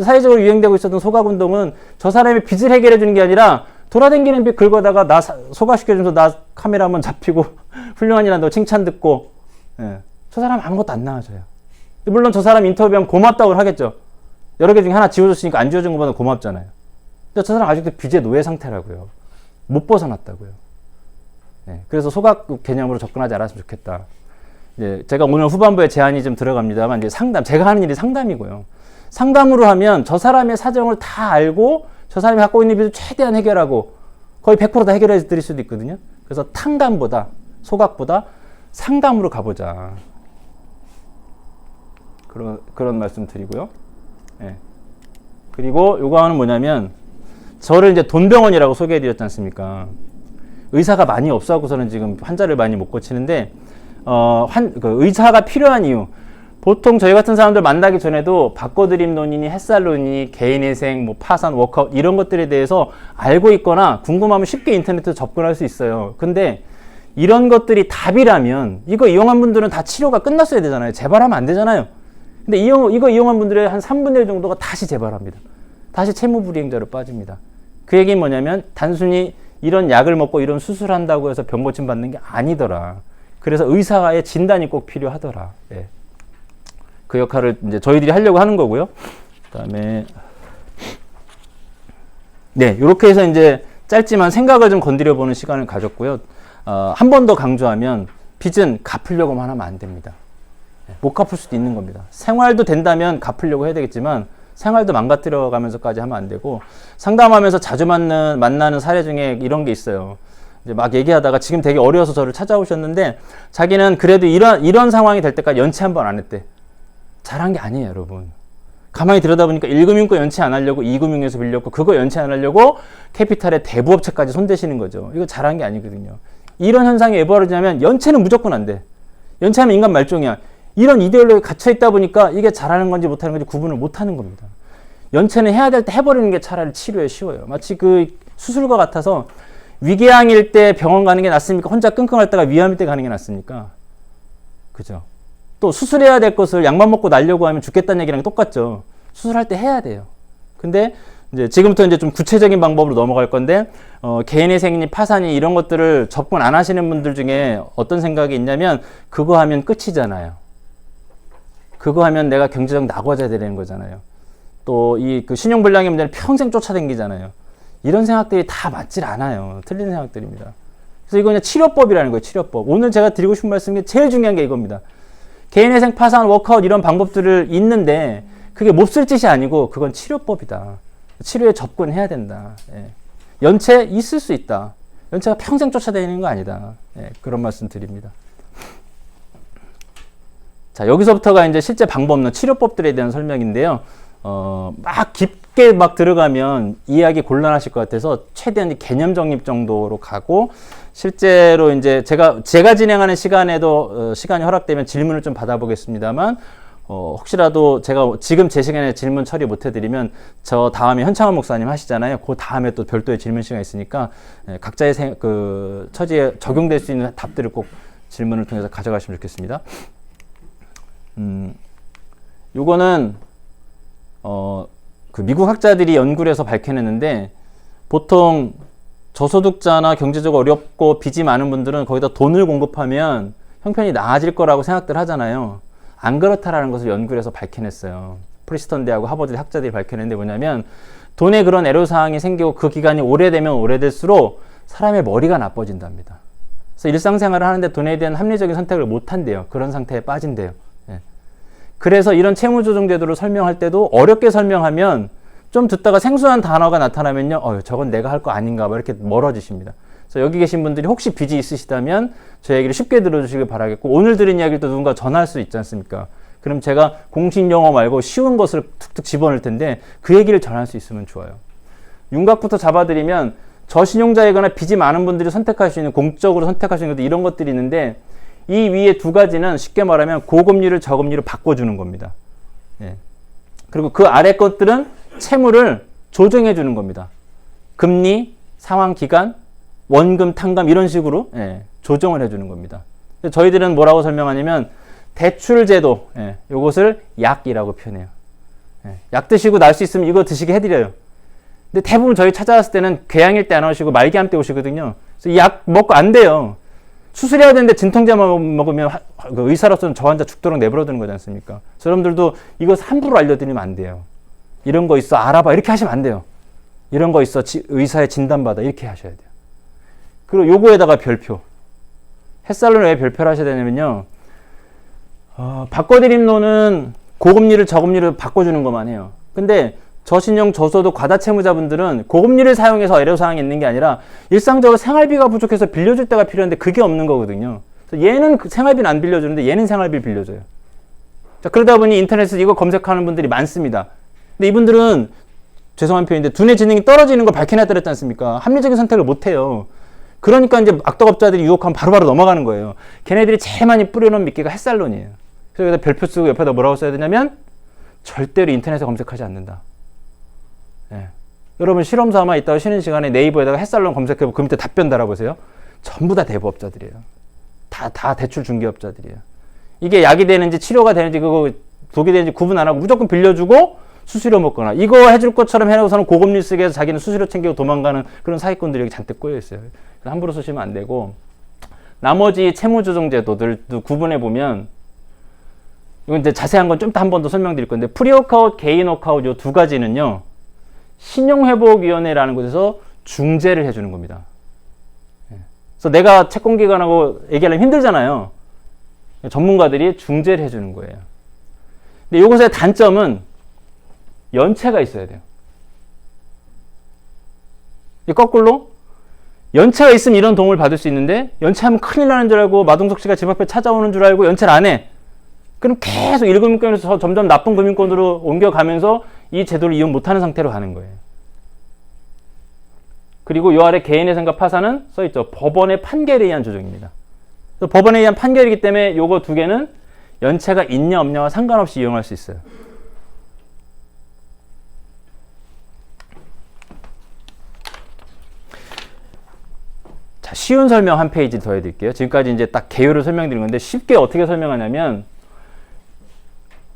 사회적으로 유행되고 있었던 소각운동은 저 사람의 빚을 해결해 주는 게 아니라 돌아다니는 빚 긁어다가 나 소각시켜주면서 나 카메라 한번 잡히고 훌륭한 일 한다고 칭찬 듣고 저 사람 아무것도 안 나와줘요. 물론 저 사람 인터뷰하면 고맙다고 하겠죠. 여러 개 중에 하나 지워줬으니까 안 지워준 것보다 고맙잖아요. 근데 저 사람 아직도 빚의 노예 상태라고요. 못 벗어났다고요. 그래서 소각 개념으로 접근하지 않았으면 좋겠다. 제가 오늘 후반부에 제안이 좀 들어갑니다만 이제 상담, 제가 하는 일이 상담이고요. 상담으로 하면 저 사람의 사정을 다 알고 저 사람이 갖고 있는 빚을 최대한 해결하고 거의 100% 다 해결해 드릴 수도 있거든요. 그래서 탕감보다 소각보다 상담으로 가보자. 그런 말씀 드리고요. 그리고 요거는 뭐냐면 저를 이제 돈병원이라고 소개해 드렸지 않습니까? 의사가 많이 없어갖고서는 지금 환자를 많이 못 고치는데 그 의사가 필요한 이유. 보통 저희 같은 사람들 만나기 전에도 바꿔드림론이니 햇살론이니 개인회생, 뭐 파산, 워크아웃 이런 것들에 대해서 알고 있거나 궁금하면 쉽게 인터넷에서 접근할 수 있어요. 근데 이런 것들이 답이라면 이거 이용한 분들은 다 치료가 끝났어야 되잖아요. 재발하면 안 되잖아요. 근데 이거 이용한 분들의 한 3분의 1 정도가 다시 재발합니다. 다시 채무불이행자로 빠집니다. 그 얘기는 뭐냐면 단순히 이런 약을 먹고 이런 수술한다고 해서 병 고침 받는 게 아니더라. 그래서 의사의 진단이 꼭 필요하더라. 그 역할을 이제 저희들이 하려고 하는 거고요. 그다음에 이렇게 해서 이제 짧지만 생각을 좀 건드려 보는 시간을 가졌고요. 한 번 더 강조하면 빚은 갚으려고만 하면 안 됩니다. 못 갚을 수도 있는 겁니다. 생활도 된다면 갚으려고 해야 되겠지만 생활도 망가뜨려 가면서까지 하면 안 되고 상담하면서 자주 만나는 사례 중에 이런 게 있어요. 이제 막 얘기하다가 지금 되게 어려워서 저를 찾아오셨는데 자기는 그래도 이런 상황이 될 때까지 연체 한 번 안 했대. 잘한 게 아니에요, 여러분. 가만히 들여다보니까 1금융권 연체 안 하려고 2금융에서 빌렸고 그거 연체 안 하려고 캐피탈의 대부업체까지 손대시는 거죠. 이거 잘한 게 아니거든요. 이런 현상이 왜 벌어지냐면 연체는 무조건 안 돼. 연체하면 인간 말종이야. 이런 이데올로기에 갇혀 있다 보니까 이게 잘하는 건지 못하는 건지 구분을 못하는 겁니다. 연체는 해야 될 때 해버리는 게 차라리 치료에 쉬워요. 마치 그 수술과 같아서 위궤양일 때 병원 가는 게 낫습니까? 혼자 끙끙 앓다가 위암일 때 가는 게 낫습니까? 그죠? 또 수술해야 될 것을 약만 먹고 날려고 하면 죽겠다는 얘기랑 똑같죠. 수술할 때 해야 돼요. 근데 이제 지금부터 이제 좀 구체적인 방법으로 넘어갈 건데 개인회생이니 파산이 이런 것들을 접근 안 하시는 분들 중에 어떤 생각이 있냐면 그거 하면 끝이잖아요. 그거 하면 내가 경제적 낙오자 되는 거잖아요. 또 이 그 신용불량의 문제는 평생 쫓아다니잖아요. 이런 생각들이 다 맞질 않아요. 틀린 생각들입니다. 그래서 이거 그냥 치료법이라는 거예요. 치료법. 오늘 제가 드리고 싶은 말씀이 제일 중요한 게 이겁니다. 개인회생, 파산, 워크아웃 이런 방법들을 있는데 그게 몹쓸 짓이 아니고 그건 치료법이다. 치료에 접근해야 된다. 연체 있을 수 있다. 연체가 평생 쫓아다니는 거 아니다. 그런 말씀 드립니다. 자, 여기서부터가 이제 실제 방법론, 치료법들에 대한 설명인데요. 막 깊게 막 들어가면 이해하기 곤란하실 것 같아서 최대한 개념 정립 정도로 가고, 실제로 이제 제가 진행하는 시간에도 시간이 허락되면 질문을 좀 받아보겠습니다만, 혹시라도 제가 지금 제 시간에 질문 처리 못 해드리면 저 다음에 현창원 목사님 하시잖아요. 그 다음에 또 별도의 질문 시간이 있으니까 각자의 그 처지에 적용될 수 있는 답들을 꼭 질문을 통해서 가져가시면 좋겠습니다. 요거는 그 미국 학자들이 연구를 해서 밝혀냈는데, 보통 저소득자나 경제적으로 어렵고 빚이 많은 분들은 거기다 돈을 공급하면 형편이 나아질 거라고 생각들 하잖아요. 안 그렇다라는 것을 연구를 해서 밝혀냈어요. 프리스턴 대하고 하버드 학자들이 밝혀냈는데, 뭐냐면 돈에 그런 애로사항이 생기고 그 기간이 오래되면 오래될수록 사람의 머리가 나빠진답니다. 그래서 일상생활을 하는데 돈에 대한 합리적인 선택을 못 한대요. 그런 상태에 빠진대요. 예. 그래서 이런 채무조정제도를 설명할 때도 어렵게 설명하면 좀 듣다가 생소한 단어가 나타나면요, 저건 내가 할 거 아닌가 봐, 이렇게 멀어지십니다. 그래서 여기 계신 분들이 혹시 빚이 있으시다면 저 얘기를 쉽게 들어주시길 바라겠고, 오늘 들은 이야기를 또 누군가 전할 수 있지 않습니까? 그럼 제가 공식 용어 말고 쉬운 것을 툭툭 집어넣을 텐데 그 얘기를 전할 수 있으면 좋아요. 윤곽부터 잡아드리면, 저신용자이거나 빚이 많은 분들이 선택할 수 있는, 공적으로 선택할 수 있는 것들, 이런 것들이 있는데, 이 위에 두 가지는 쉽게 말하면 고금리를 저금리로 바꿔주는 겁니다. 예. 그리고 그 아래 것들은 채무를 조정해 주는 겁니다. 금리, 상환 기간, 원금, 탕감, 이런 식으로 조정을 해 주는 겁니다. 저희들은 뭐라고 설명하냐면 대출 제도, 요것을 약이라고 표현해요. 약 드시고 날 수 있으면 이거 드시게 해드려요. 근데 대부분 저희 찾아왔을 때는 궤양일 때 안 오시고 말기암 때 오시거든요. 그래서 이 약 먹고 안 돼요. 수술해야 되는데 진통제만 먹으면 그 의사로서는 저 환자 죽도록 내버려두는 거지 않습니까? 여러분들도 이거 함부로 알려드리면 안 돼요. 이런 거 있어, 알아봐, 이렇게 하시면 안 돼요. 이런 거 있어, 의사의 진단받아, 이렇게 하셔야 돼요. 그리고 요거에다가 별표. 햇살론을 왜 별표를 하셔야 되냐면요, 바꿔드림론은 고금리를 저금리를 바꿔주는 것만 해요. 근데 저신용, 저소득, 과다채무자분들은 고금리를 사용해서 애로사항이 있는 게 아니라 일상적으로 생활비가 부족해서 빌려줄 때가 필요한데 그게 없는 거거든요. 얘는 생활비는 안 빌려주는데 얘는 생활비를 빌려줘요. 자, 그러다 보니 인터넷에서 이거 검색하는 분들이 많습니다. 근데 이분들은, 죄송한 표현인데, 두뇌 지능이 떨어지는 걸 밝혀냈다랬지 않습니까? 합리적인 선택을 못 해요. 그러니까 이제 악덕업자들이 유혹하면 바로바로 넘어가는 거예요. 걔네들이 제일 많이 뿌려놓은 미끼가 햇살론이에요. 그래서 여기다 별표 쓰고 옆에다 뭐라고 써야 되냐면, 절대로 인터넷에 검색하지 않는다. 예. 여러분 실험 삼아 있다가 쉬는 시간에 네이버에다가 햇살론 검색해보고 그 밑에 답변 달아보세요. 전부 다 대부업자들이에요. 다 대출 중개업자들이에요. 이게 약이 되는지 치료가 되는지 그거 독이 되는지 구분 안 하고 무조건 빌려주고 수수료 먹거나, 이거 해줄 것처럼 해놓고서는 고금리 쓰게 해서 자기는 수수료 챙기고 도망가는 그런 사기꾼들이 여기 잔뜩 꼬여 있어요. 함부로 쓰시면 안 되고, 나머지 채무조정제도들도 구분해 보면, 이건 이제 자세한 건 좀 더 한 번 더 설명드릴 건데, 프리워크아웃, 개인워크아웃 요 두 가지는요, 신용회복위원회라는 곳에서 중재를 해주는 겁니다. 그래서 내가 채권기관하고 얘기하려면 힘들잖아요. 전문가들이 중재를 해주는 거예요. 근데 이것의 단점은 연체가 있어야 돼요. 거꾸로 연체가 있으면 이런 도움을 받을 수 있는데, 연체하면 큰일 나는 줄 알고 마동석 씨가 집 앞에 찾아오는 줄 알고 연체를 안 해. 그럼 계속 1금융권에서 점점 나쁜 금융권으로 옮겨가면서 이 제도를 이용 못하는 상태로 가는 거예요. 그리고 이 아래 개인의 생각 파산은 써있죠. 법원의 판결에 의한 조정입니다. 그래서 법원에 의한 판결이기 때문에 요거 두 개는 연체가 있냐 없냐와 상관없이 이용할 수 있어요. 자, 쉬운 설명 한 페이지 더 해드릴게요. 지금까지 이제 딱 개요를 설명드린 건데, 쉽게 어떻게 설명하냐면,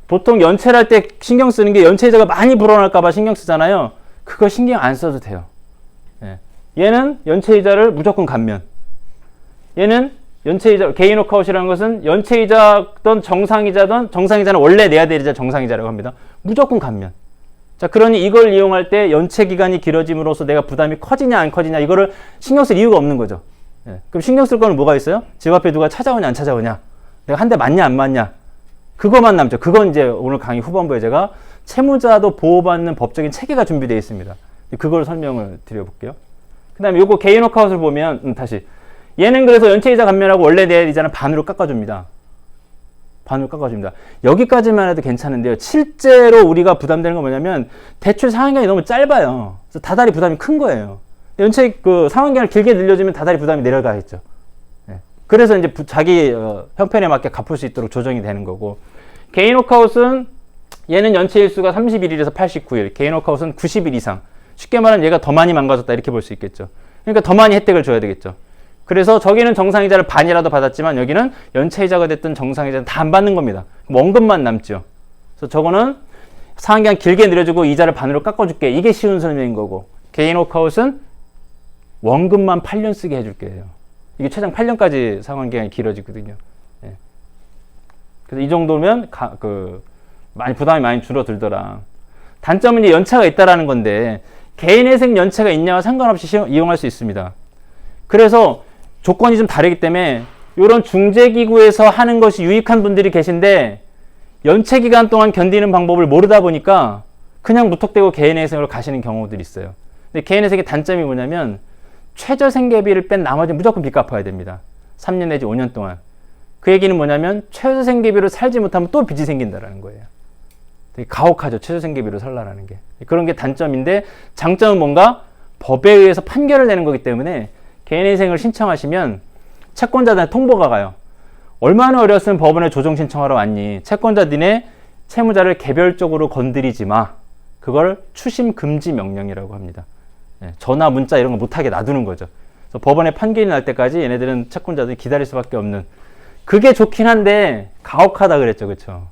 보통 연체를 할 때 신경 쓰는 게 연체이자가 많이 불어날까봐 신경 쓰잖아요. 그거 신경 안 써도 돼요. 예. 얘는 연체이자를 무조건 감면. 얘는 연체이자, 개인 워크아웃이라는 것은 연체이자든 정상이자는 원래 내야 될 이자 정상이자라고 합니다. 무조건 감면. 자, 그러니 이걸 이용할 때 연체 기간이 길어짐으로써 내가 부담이 커지냐 안 커지냐, 이거를 신경 쓸 이유가 없는 거죠. 예. 그럼 신경 쓸 거는 뭐가 있어요? 집 앞에 누가 찾아오냐 안 찾아오냐, 내가 한 대 맞냐 안 맞냐, 그거만 남죠. 그건 이제 오늘 강의 후반부에 제가 채무자도 보호받는 법적인 체계가 준비되어 있습니다. 그걸 설명을 드려볼게요. 그 다음에 요거 개인 워크아웃을 보면, 다시. 얘는 그래서 연체이자 감면하고 원래 내 이자는 반으로 깎아줍니다. 반으로 깎아줍니다. 여기까지만 해도 괜찮은데요. 실제로 우리가 부담되는 건 뭐냐면 대출 상환기간이 너무 짧아요. 그래서 다달이 부담이 큰 거예요. 연체 그 상환기간을 길게 늘려주면 다달이 부담이 내려가겠죠. 예. 그래서 이제 자기 형편에 맞게 갚을 수 있도록 조정이 되는 거고, 개인 워크아웃은 얘는 연체 일수가 31일에서 89일, 개인 워크아웃은 90일 이상. 쉽게 말하면 얘가 더 많이 망가졌다 이렇게 볼 수 있겠죠. 그러니까 더 많이 혜택을 줘야 되겠죠. 그래서 저기는 정상이자를 반이라도 받았지만 여기는 연체이자가 됐든 정상이자는 다 안 받는 겁니다. 원금만 남죠. 그래서 저거는 상환기간 길게 늘려주고 이자를 반으로 깎아줄게. 이게 쉬운 설명인 거고, 개인 워크아웃은 원금만 8년 쓰게 해줄 거예요. 이게 최장 8년까지 상환기간이 길어지거든요. 예. 그래서 이 정도면 많이 부담이 많이 줄어들더라. 단점은 이제 연차가 있다라는 건데, 개인회생 연체가 있냐와 상관없이 이용할 수 있습니다. 그래서 조건이 좀 다르기 때문에 이런 중재기구에서 하는 것이 유익한 분들이 계신데, 연체 기간 동안 견디는 방법을 모르다 보니까 그냥 무턱대고 개인회생으로 가시는 경우들이 있어요. 근데 개인회생의 단점이 뭐냐면 최저생계비를 뺀 나머지는 무조건 빚 갚아야 됩니다. 3년 내지 5년 동안. 그 얘기는 뭐냐면 최저생계비로 살지 못하면 또 빚이 생긴다는 거예요. 되게 가혹하죠. 최저생계비로 살라라는 게. 그런 게 단점인데, 장점은 뭔가 법에 의해서 판결을 내는 거기 때문에 개인회생을 신청하시면 채권자들한테 통보가 가요. 얼마나 어렸으면 법원에 조정 신청하러 왔니? 채권자 니네 채무자를 개별적으로 건드리지 마. 그걸 추심 금지 명령이라고 합니다. 전화, 문자 이런 거 못하게 놔두는 거죠. 그래서 법원에 판결이 날 때까지 얘네들은 채권자들이 기다릴 수밖에 없는. 그게 좋긴 한데 가혹하다 그랬죠. 그렇죠?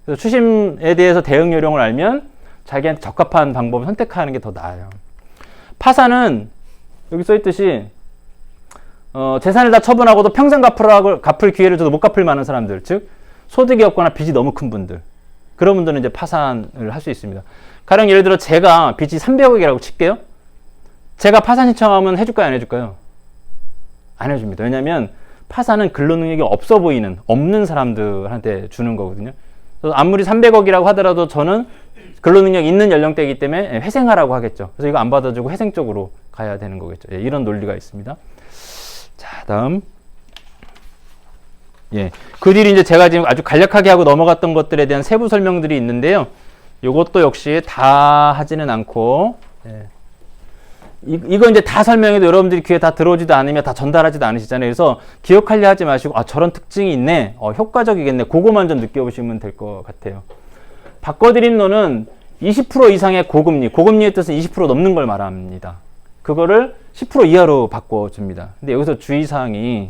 그래서 추심에 대해서 대응 요령을 알면 자기한테 적합한 방법을 선택하는 게 더 나아요. 파산은 여기 써있듯이 재산을 다 처분하고도 평생 갚을 기회를 줘도 못 갚을 만한 사람들, 즉 소득이 없거나 빚이 너무 큰 분들, 그런 분들은 이제 파산을 할 수 있습니다. 가령 예를 들어 제가 빚이 300억이라고 칠게요. 제가 파산 신청하면 해줄까요, 안 해줄까요? 안 해줍니다. 왜냐하면 파산은 근로능력이 없어 보이는, 없는 사람들한테 주는 거거든요. 그래서 아무리 300억이라고 하더라도 저는 근로능력 있는 연령대이기 때문에 회생하라고 하겠죠. 그래서 이거 안 받아주고 회생 쪽으로 가야 되는 거겠죠. 예, 이런 논리가 있습니다. 자, 다음. 예, 그 뒤로 이제 제가 지금 아주 간략하게 하고 넘어갔던 것들에 대한 세부 설명들이 있는데요. 이것도 역시 다 하지는 않고, 예. 이거 이제 다 설명해도 여러분들이 귀에 다 들어오지도 않으면 다 전달하지도 않으시잖아요. 그래서 기억하려 하지 마시고, 아, 저런 특징이 있네. 효과적이겠네. 그거만 좀 느껴보시면 될 것 같아요. 바꿔드린 론은 20% 이상의 고금리, 고금리의 뜻은 20% 넘는 걸 말합니다. 그거를 10% 이하로 바꿔줍니다. 근데 여기서 주의사항이,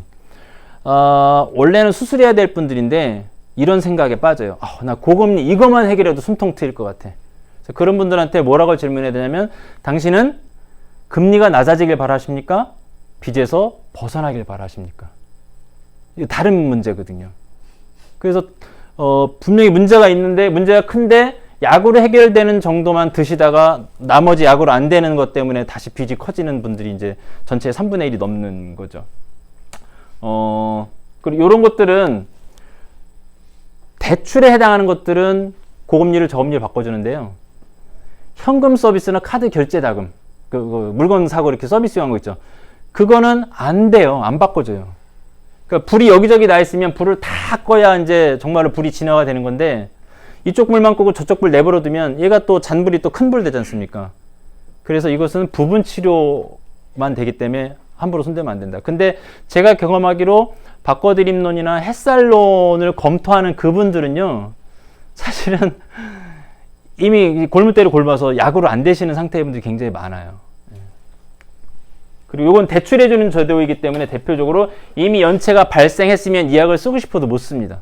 원래는 수술해야 될 분들인데 이런 생각에 빠져요. 나 고금리 이것만 해결해도 숨통 트일 것 같아. 그래서 그런 분들한테 뭐라고 질문해야 되냐면, 당신은 금리가 낮아지길 바라십니까? 빚에서 벗어나길 바라십니까? 이게 다른 문제거든요. 그래서 분명히 문제가 있는데, 문제가 큰데 약으로 해결되는 정도만 드시다가 나머지 약으로 안 되는 것 때문에 다시 빚이 커지는 분들이 이제 전체의 3분의 1이 넘는 거죠. 그리고 이런 것들은, 대출에 해당하는 것들은 고금리를 저금리를 바꿔주는데요. 현금 서비스나 카드 결제 자금, 물건 사고 이렇게 서비스용한 거 있죠. 그거는 안 돼요. 안 바꿔줘요. 그러니까 불이 여기저기 나 있으면 불을 다 꺼야 이제 정말로 불이 진화가 되는 건데, 이쪽 불만 끄고 저쪽 불 내버려 두면 얘가 또 잔불이 또 큰 불 되지 않습니까? 그래서 이것은 부분 치료만 되기 때문에 함부로 손대면 안 된다. 근데 제가 경험하기로 바꿔드림론이나 햇살론을 검토하는 그분들은요, 사실은 이미 골무대를 골마서 약으로 안 되시는 상태의 분들이 굉장히 많아요. 그리고 이건 대출해주는 제도이기 때문에 대표적으로 이미 연체가 발생했으면 이 약을 쓰고 싶어도 못 씁니다.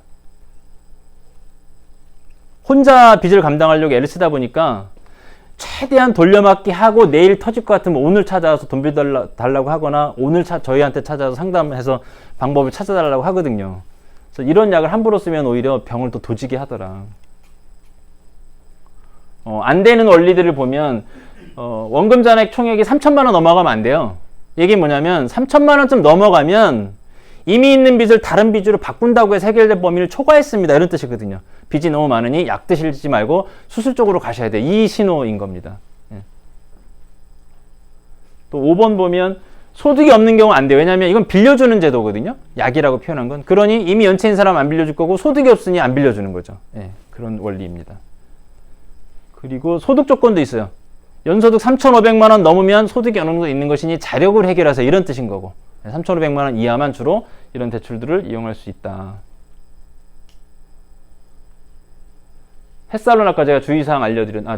혼자 빚을 감당하려고 애를 쓰다 보니까 최대한 돌려막기 하고, 내일 터질 것 같으면 오늘 찾아와서 돈 빌려달라고 하거나 오늘 저희한테 찾아와서 상담해서 방법을 찾아달라고 하거든요. 그래서 이런 약을 함부로 쓰면 오히려 병을 또 도지게 하더라. 안 되는 원리들을 보면, 원금 잔액 총액이 3천만 원 넘어가면 안 돼요. 이게 뭐냐면 3천만 원쯤 넘어가면 이미 있는 빚을 다른 빚으로 바꾼다고 해서 해결될 범위를 초과했습니다. 이런 뜻이거든요. 빚이 너무 많으니 약 드시지 말고 수술 쪽으로 가셔야 돼. 이 신호인 겁니다. 예. 또 5번 보면 소득이 없는 경우 안 돼요. 왜냐하면 이건 빌려주는 제도거든요. 약이라고 표현한 건. 그러니 이미 연체인 사람 안 빌려줄 거고 소득이 없으니 안 빌려주는 거죠. 예, 그런 원리입니다. 그리고 소득 조건도 있어요. 연소득 3,500만 원 넘으면 소득이 어느 정도 있는 것이니 자력을 해결하세요. 이런 뜻인 거고. 3,500만 원 이하만 주로 이런 대출들을 이용할 수 있다. 햇살론 아까 제가 주의사항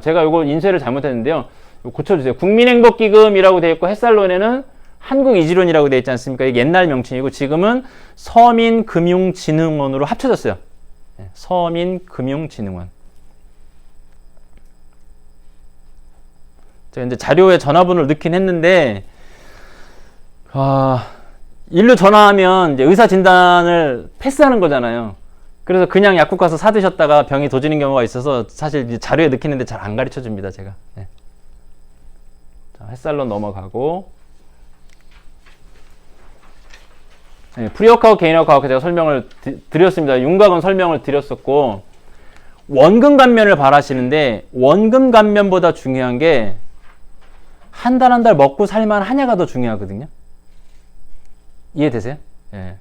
제가 이거 인쇄를 잘못했는데요. 이거 고쳐주세요. 국민행복기금이라고 되어 있고 햇살론에는 한국이지론이라고 되어 있지 않습니까? 이게 옛날 명칭이고 지금은 서민금융진흥원으로 합쳐졌어요. 서민금융진흥원. 제가 이제 자료에 전화번호를 넣긴 했는데, 일로 전화하면 이제 의사 진단을 패스하는 거잖아요. 그래서 그냥 약국 가서 사드셨다가 병이 도지는 경우가 있어서 사실 이제 자료에 넣긴 했는데 잘 안 가르쳐 줍니다, 제가. 네. 자, 햇살론 넘어가고. 네, 프리워크아웃, 개인워크아웃 제가 설명을 드렸습니다. 윤곽은 설명을 드렸었고, 원금 감면을 바라시는데, 원금 감면보다 중요한 게, 한 달 한 달 먹고 살만 하냐가 더 중요하거든요. 이해되세요? 예.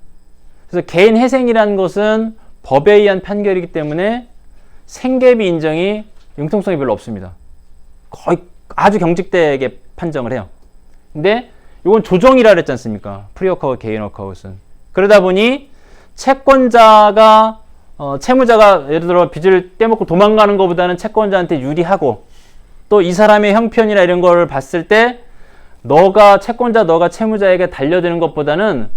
그래서 개인 회생이라는 것은 법에 의한 판결이기 때문에 생계비 인정이 융통성이 별로 없습니다. 거의 아주 경직되게 판정을 해요. 근데 이건 조정이라 그랬지 않습니까? 프리워크아웃, 개인워크아웃은. 그러다 보니 채권자가 채무자가 예를 들어 빚을 떼먹고 도망가는 것보다는 채권자한테 유리하고 또 이 사람의 형편이나 이런 걸 봤을 때 너가 채무자에게 달려드는 것보다는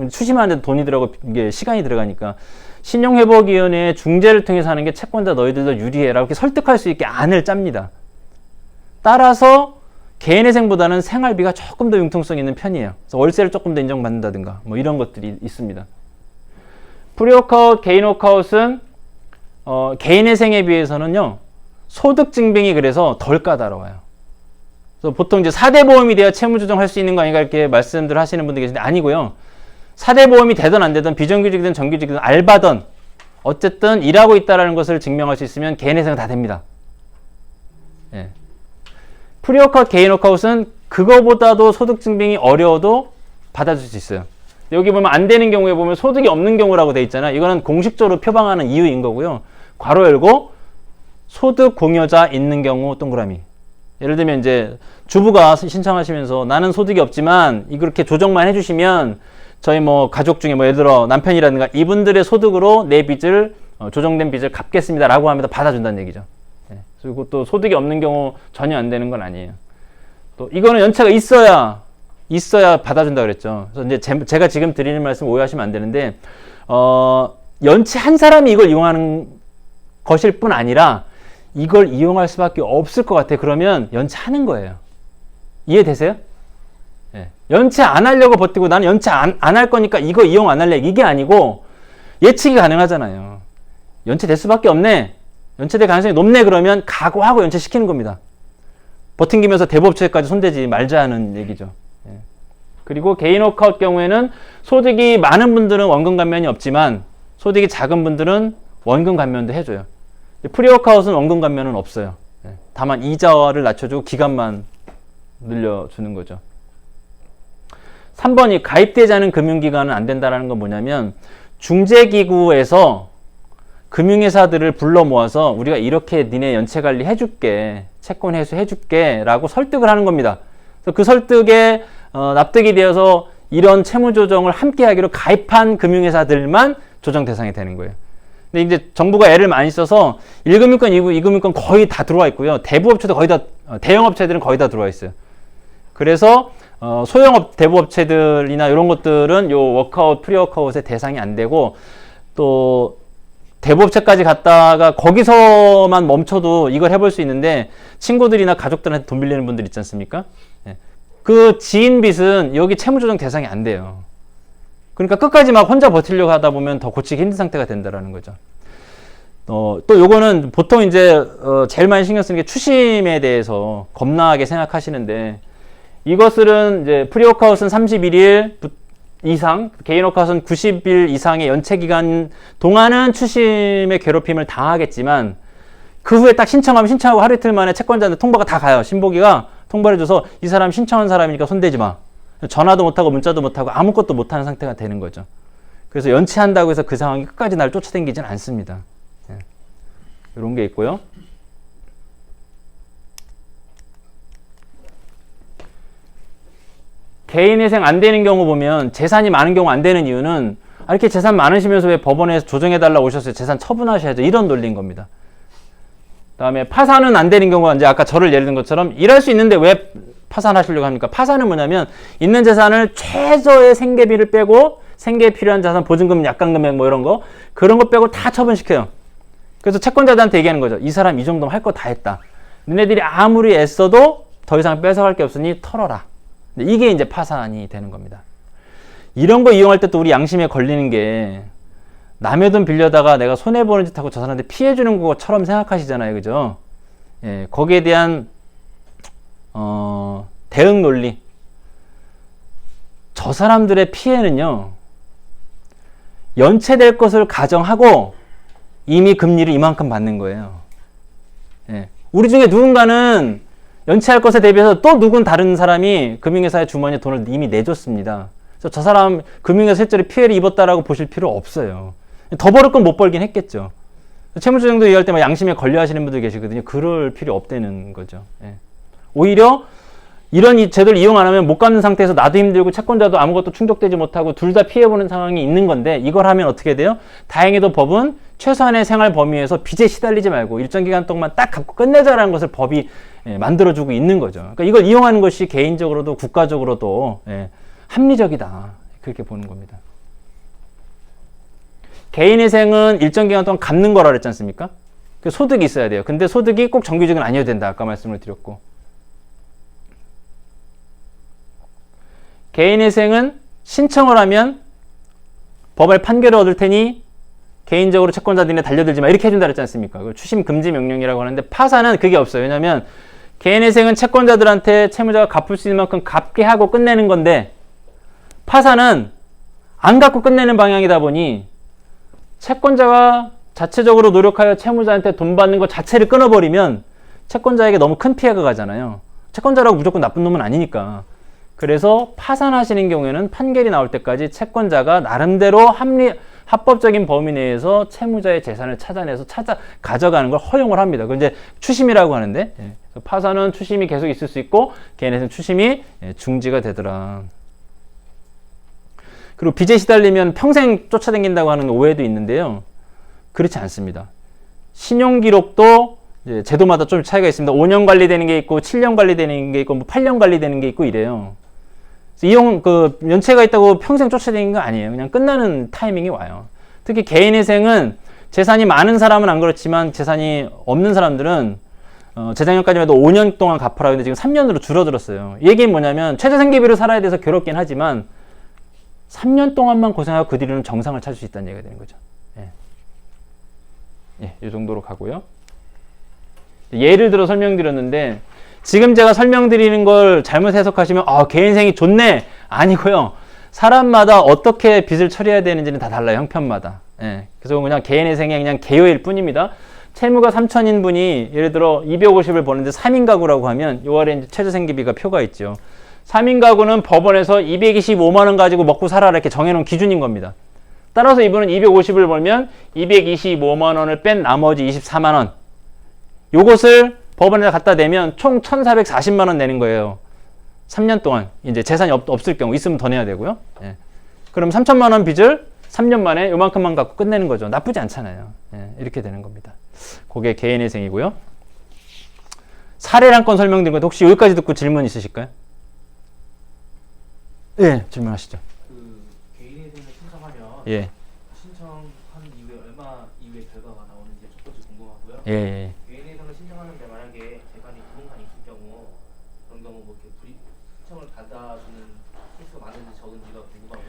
수심하는데 돈이 들어가고 이게 시간이 들어가니까 신용회복위원회의 중재를 통해서 하는 게 채권자 너희들도 유리해라 이렇게 설득할 수 있게 안을 짭니다. 따라서 개인회생보다는 생활비가 조금 더 융통성 있는 편이에요. 그래서 월세를 조금 더 인정받는다든가 뭐 이런 것들이 있습니다. 프리워크아웃, 개인워크아웃은 개인회생에 비해서는요 소득증빙이 그래서 덜 까다로워요. 그래서 보통 이제 4대 보험이 돼야 채무조정할 수 있는 거 아닌가 이렇게 말씀들 하시는 분들 계신데 아니고요. 4대 보험이 되든 안 되든 비정규직이든 정규직이든 알바든 어쨌든 일하고 있다는 것을 증명할 수 있으면 개인회생은 다 됩니다. 예. 프리워크아웃, 개인워크아웃은 그거보다도 소득증빙이 어려워도 받아줄 수 있어요. 여기 보면 안 되는 경우에 보면 소득이 없는 경우라고 돼 있잖아요. 이거는 공식적으로 표방하는 이유인 거고요. 괄호 열고 소득 공여자 있는 경우 동그라미. 예를 들면 이제 주부가 신청하시면서 나는 소득이 없지만 이렇게 조정만 해주시면 저희 뭐 가족 중에 뭐 예를 들어 남편이라든가 이분들의 소득으로 내 빚을 조정된 빚을 갚겠습니다라고 하면서 받아준다는 얘기죠. 네. 그리고 또 소득이 없는 경우 전혀 안 되는 건 아니에요. 또 이거는 연체가 있어야 받아준다 그랬죠. 그래서 이제 제가 지금 드리는 말씀 오해하시면 안 되는데 연체 한 사람이 이걸 이용하는 것일 뿐 아니라 이걸 이용할 수밖에 없을 것 같아. 그러면 연체하는 거예요. 이해되세요? 네. 연체 안 하려고 버티고 나는 연체 안 할 거니까 이거 이용 안 할래. 이게 아니고 예측이 가능하잖아요. 연체될 수밖에 없네. 연체될 가능성이 높네. 그러면 각오하고 연체시키는 겁니다. 버팅기면서 대부업체까지 손대지 말자는 얘기죠. 네. 그리고 개인워크아웃 경우에는 소득이 많은 분들은 원금 감면이 없지만 소득이 작은 분들은 원금 감면도 해줘요. 프리워크아웃은 원금 감면은 없어요. 다만 이자를 낮춰주고 기간만 늘려주는 거죠. 3번이 가입되지 않은 금융기관은 안 된다는 건 뭐냐면 중재기구에서 금융회사들을 불러 모아서 우리가 이렇게 니네 연체관리 해줄게, 채권 회수 해줄게 라고 설득을 하는 겁니다. 그래서 그 설득에 납득이 되어서 이런 채무조정을 함께 하기로 가입한 금융회사들만 조정 대상이 되는 거예요. 근데 이제 정부가 애를 많이 써서 1금융권, 2금융권 거의 다 들어와 있고요. 대부업체도 거의 다, 대형업체들은 거의 다 들어와 있어요. 그래서 소형업 대부업체들이나 이런 것들은 요 워크아웃, 프리워크아웃의 대상이 안 되고 또 대부업체까지 갔다가 거기서만 멈춰도 이걸 해볼 수 있는데 친구들이나 가족들한테 돈 빌리는 분들 있지 않습니까? 그 지인 빚은 여기 채무조정 대상이 안 돼요. 그러니까 끝까지 막 혼자 버티려고 하다 보면 더 고치기 힘든 상태가 된다라는 거죠. 또 요거는 보통 이제 제일 많이 신경 쓰는 게 추심에 대해서 겁나게 생각하시는데 이것은 이제 프리워크아웃은 31일 이상, 개인워크아웃은 90일 이상의 연체 기간 동안은 추심의 괴롭힘을 당하겠지만 그 후에 딱 신청하고 하루 이틀 만에 채권자한테 통보가 다 가요. 신보기가 통보를 해줘서 이 사람 신청한 사람이니까 손대지 마. 전화도 못하고 문자도 못하고 아무것도 못하는 상태가 되는 거죠. 그래서 연체한다고 해서 그 상황이 끝까지 날 쫓아다니지는 않습니다. 예. 이런 게 있고요. 개인회생 안 되는 경우 보면 재산이 많은 경우 안 되는 이유는 이렇게 재산 많으시면서 왜 법원에서 조정해달라고 오셨어요? 재산 처분하셔야죠. 이런 논리인 겁니다. 다음에 파산은 안 되는 경우가 이제 아까 저를 예를 든 것처럼 일할 수 있는데 왜 파산하시려고 합니까? 파산은 뭐냐면 있는 재산을 최저의 생계비를 빼고 생계에 필요한 자산, 보증금, 약관금액 뭐 이런 거 그런 거 빼고 다 처분시켜요. 그래서 채권자들한테 얘기하는 거죠. 이 사람 이 정도면 할 거 다 했다. 너네들이 아무리 애써도 더 이상 뺏어갈 게 없으니 털어라. 이게 이제 파산이 되는 겁니다. 이런 거 이용할 때 또 우리 양심에 걸리는 게 남의 돈 빌려다가 내가 손해보는 짓 하고 저 사람한테 피해주는 것처럼 생각하시잖아요. 그죠? 예, 거기에 대한 대응 논리. 저 사람들의 피해는요, 연체될 것을 가정하고 이미 금리를 이만큼 받는 거예요. 예, 우리 중에 누군가는 연체할 것에 대비해서 또 누군 다른 사람이 금융회사의 주머니에 돈을 이미 내줬습니다. 그래서 저 사람 금융회사 실제로 피해를 입었다라고 보실 필요 없어요. 더 벌을 건 못 벌긴 했겠죠. 채무조정도 얘기할 때 막 양심에 걸려 하시는 분들 계시거든요. 그럴 필요 없다는 거죠. 예. 오히려 이런 이 제도를 이용 안 하면 못 갚는 상태에서 나도 힘들고 채권자도 아무것도 충족되지 못하고 둘 다 피해보는 상황이 있는 건데 이걸 하면 어떻게 돼요? 다행히도 법은 최소한의 생활 범위에서 빚에 시달리지 말고 일정 기간 동안 딱 갚고 끝내자라는 것을 법이 만들어주고 있는 거죠. 그러니까 이걸 이용하는 것이 개인적으로도 국가적으로도 합리적이다. 그렇게 보는 겁니다. 개인회생은 일정 기간 동안 갚는 거라 그랬지 않습니까? 그 소득이 있어야 돼요. 근데 소득이 꼭 정규직은 아니어야 된다. 아까 말씀을 드렸고. 개인회생은 신청을 하면 법원의 판결을 얻을 테니 개인적으로 채권자들이 달려들지 마. 이렇게 해준다 그랬지 않습니까? 그걸 추심 금지 명령이라고 하는데 파산은 그게 없어요. 왜냐하면 개인회생은 채권자들한테 채무자가 갚을 수 있는 만큼 갚게 하고 끝내는 건데 파산은 안 갚고 끝내는 방향이다 보니 채권자가 자체적으로 노력하여 채무자한테 돈 받는 것 자체를 끊어버리면 채권자에게 너무 큰 피해가 가잖아요. 채권자라고 무조건 나쁜 놈은 아니니까. 그래서 파산하시는 경우에는 판결이 나올 때까지 채권자가 나름대로 합법적인 범위 내에서 채무자의 재산을 찾아내서 가져가는 걸 허용을 합니다. 그걸 이제 추심이라고 하는데 파산은 추심이 계속 있을 수 있고 개인회생 추심이 중지가 되더라. 그리고 빚에 시달리면 평생 쫓아다닌다고 하는 오해도 있는데요. 그렇지 않습니다. 신용기록도 제도마다 좀 차이가 있습니다. 5년 관리되는 게 있고 7년 관리되는 게 있고 뭐 8년 관리되는 게 있고 이래요. 연체가 있다고 평생 쫓아다니는 거 아니에요. 그냥 끝나는 타이밍이 와요. 특히 개인회생은 재산이 많은 사람은 안 그렇지만 재산이 없는 사람들은 재작년까지만 해도 5년 동안 갚아라. 근데 지금 3년으로 줄어들었어요. 이 얘기는 뭐냐면 최저생계비로 살아야 돼서 괴롭긴 하지만 3년 동안만 고생하고 그 뒤로는 정상을 찾을 수 있다는 얘기가 되는 거죠. 이 정도로 가고요. 예를 들어 설명드렸는데 지금 제가 설명드리는 걸 잘못 해석하시면 개인생이 좋네 아니고요. 사람마다 어떻게 빚을 처리해야 되는지는 다 달라요. 형편마다. 그래서 그냥 개인회생이 그냥 개요일 뿐입니다. 채무가 3천인 분이 예를 들어 250을 버는데 3인 가구라고 하면 요 아래 이제 최저생계비가 표가 있죠. 3인 가구는 법원에서 225만 원 가지고 먹고 살아라 이렇게 정해놓은 기준인 겁니다. 따라서 이분은 250을 벌면 225만 원을 뺀 나머지 24만 원 요것을 법원에 갖다 대면 총 1,440만 원 내는 거예요. 3년 동안 이제 재산이 없을 경우 있으면 더 내야 되고요. 그럼 3천만 원 빚을 3년 만에 요만큼만 갖고 끝내는 거죠. 나쁘지 않잖아요. 이렇게 되는 겁니다. 그게 개인회생이고요. 사례를 한 건 설명드린 건데 혹시 여기까지 듣고 질문 있으실까요? 질문하시죠. 개인회생을 신청하면 신청한 이후에 얼마 이후에 결과가 나오는지 첫 번째 궁금하고요. 개인회생을 신청하는데 만약에 재산이 부동산이 있을 경우 그런 경우 뭐 이렇게 신청을 받아주는 횟수가 많은지 적은지가 궁금하고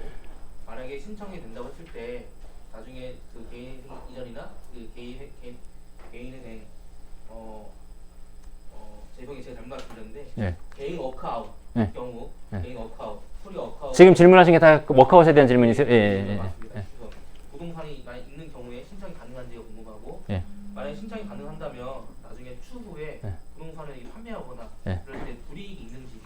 만약에 신청이 된다고 했을 때 나중에 그 개인회생 이전이나 그 개인회생 제가 잘못 말씀드렸는데 개인 워크아웃 경우 개인 워크아웃 지금 질문하신 게 다 워크아웃에 대한 질문이세요? 맞습니다. 부동산이 만약 있는 경우에 신청이 가능한지가 궁금하고 만약 신청이 가능한다면 나중에 추후에 부동산을 판매하거나 그럴 때 불이익이 있는지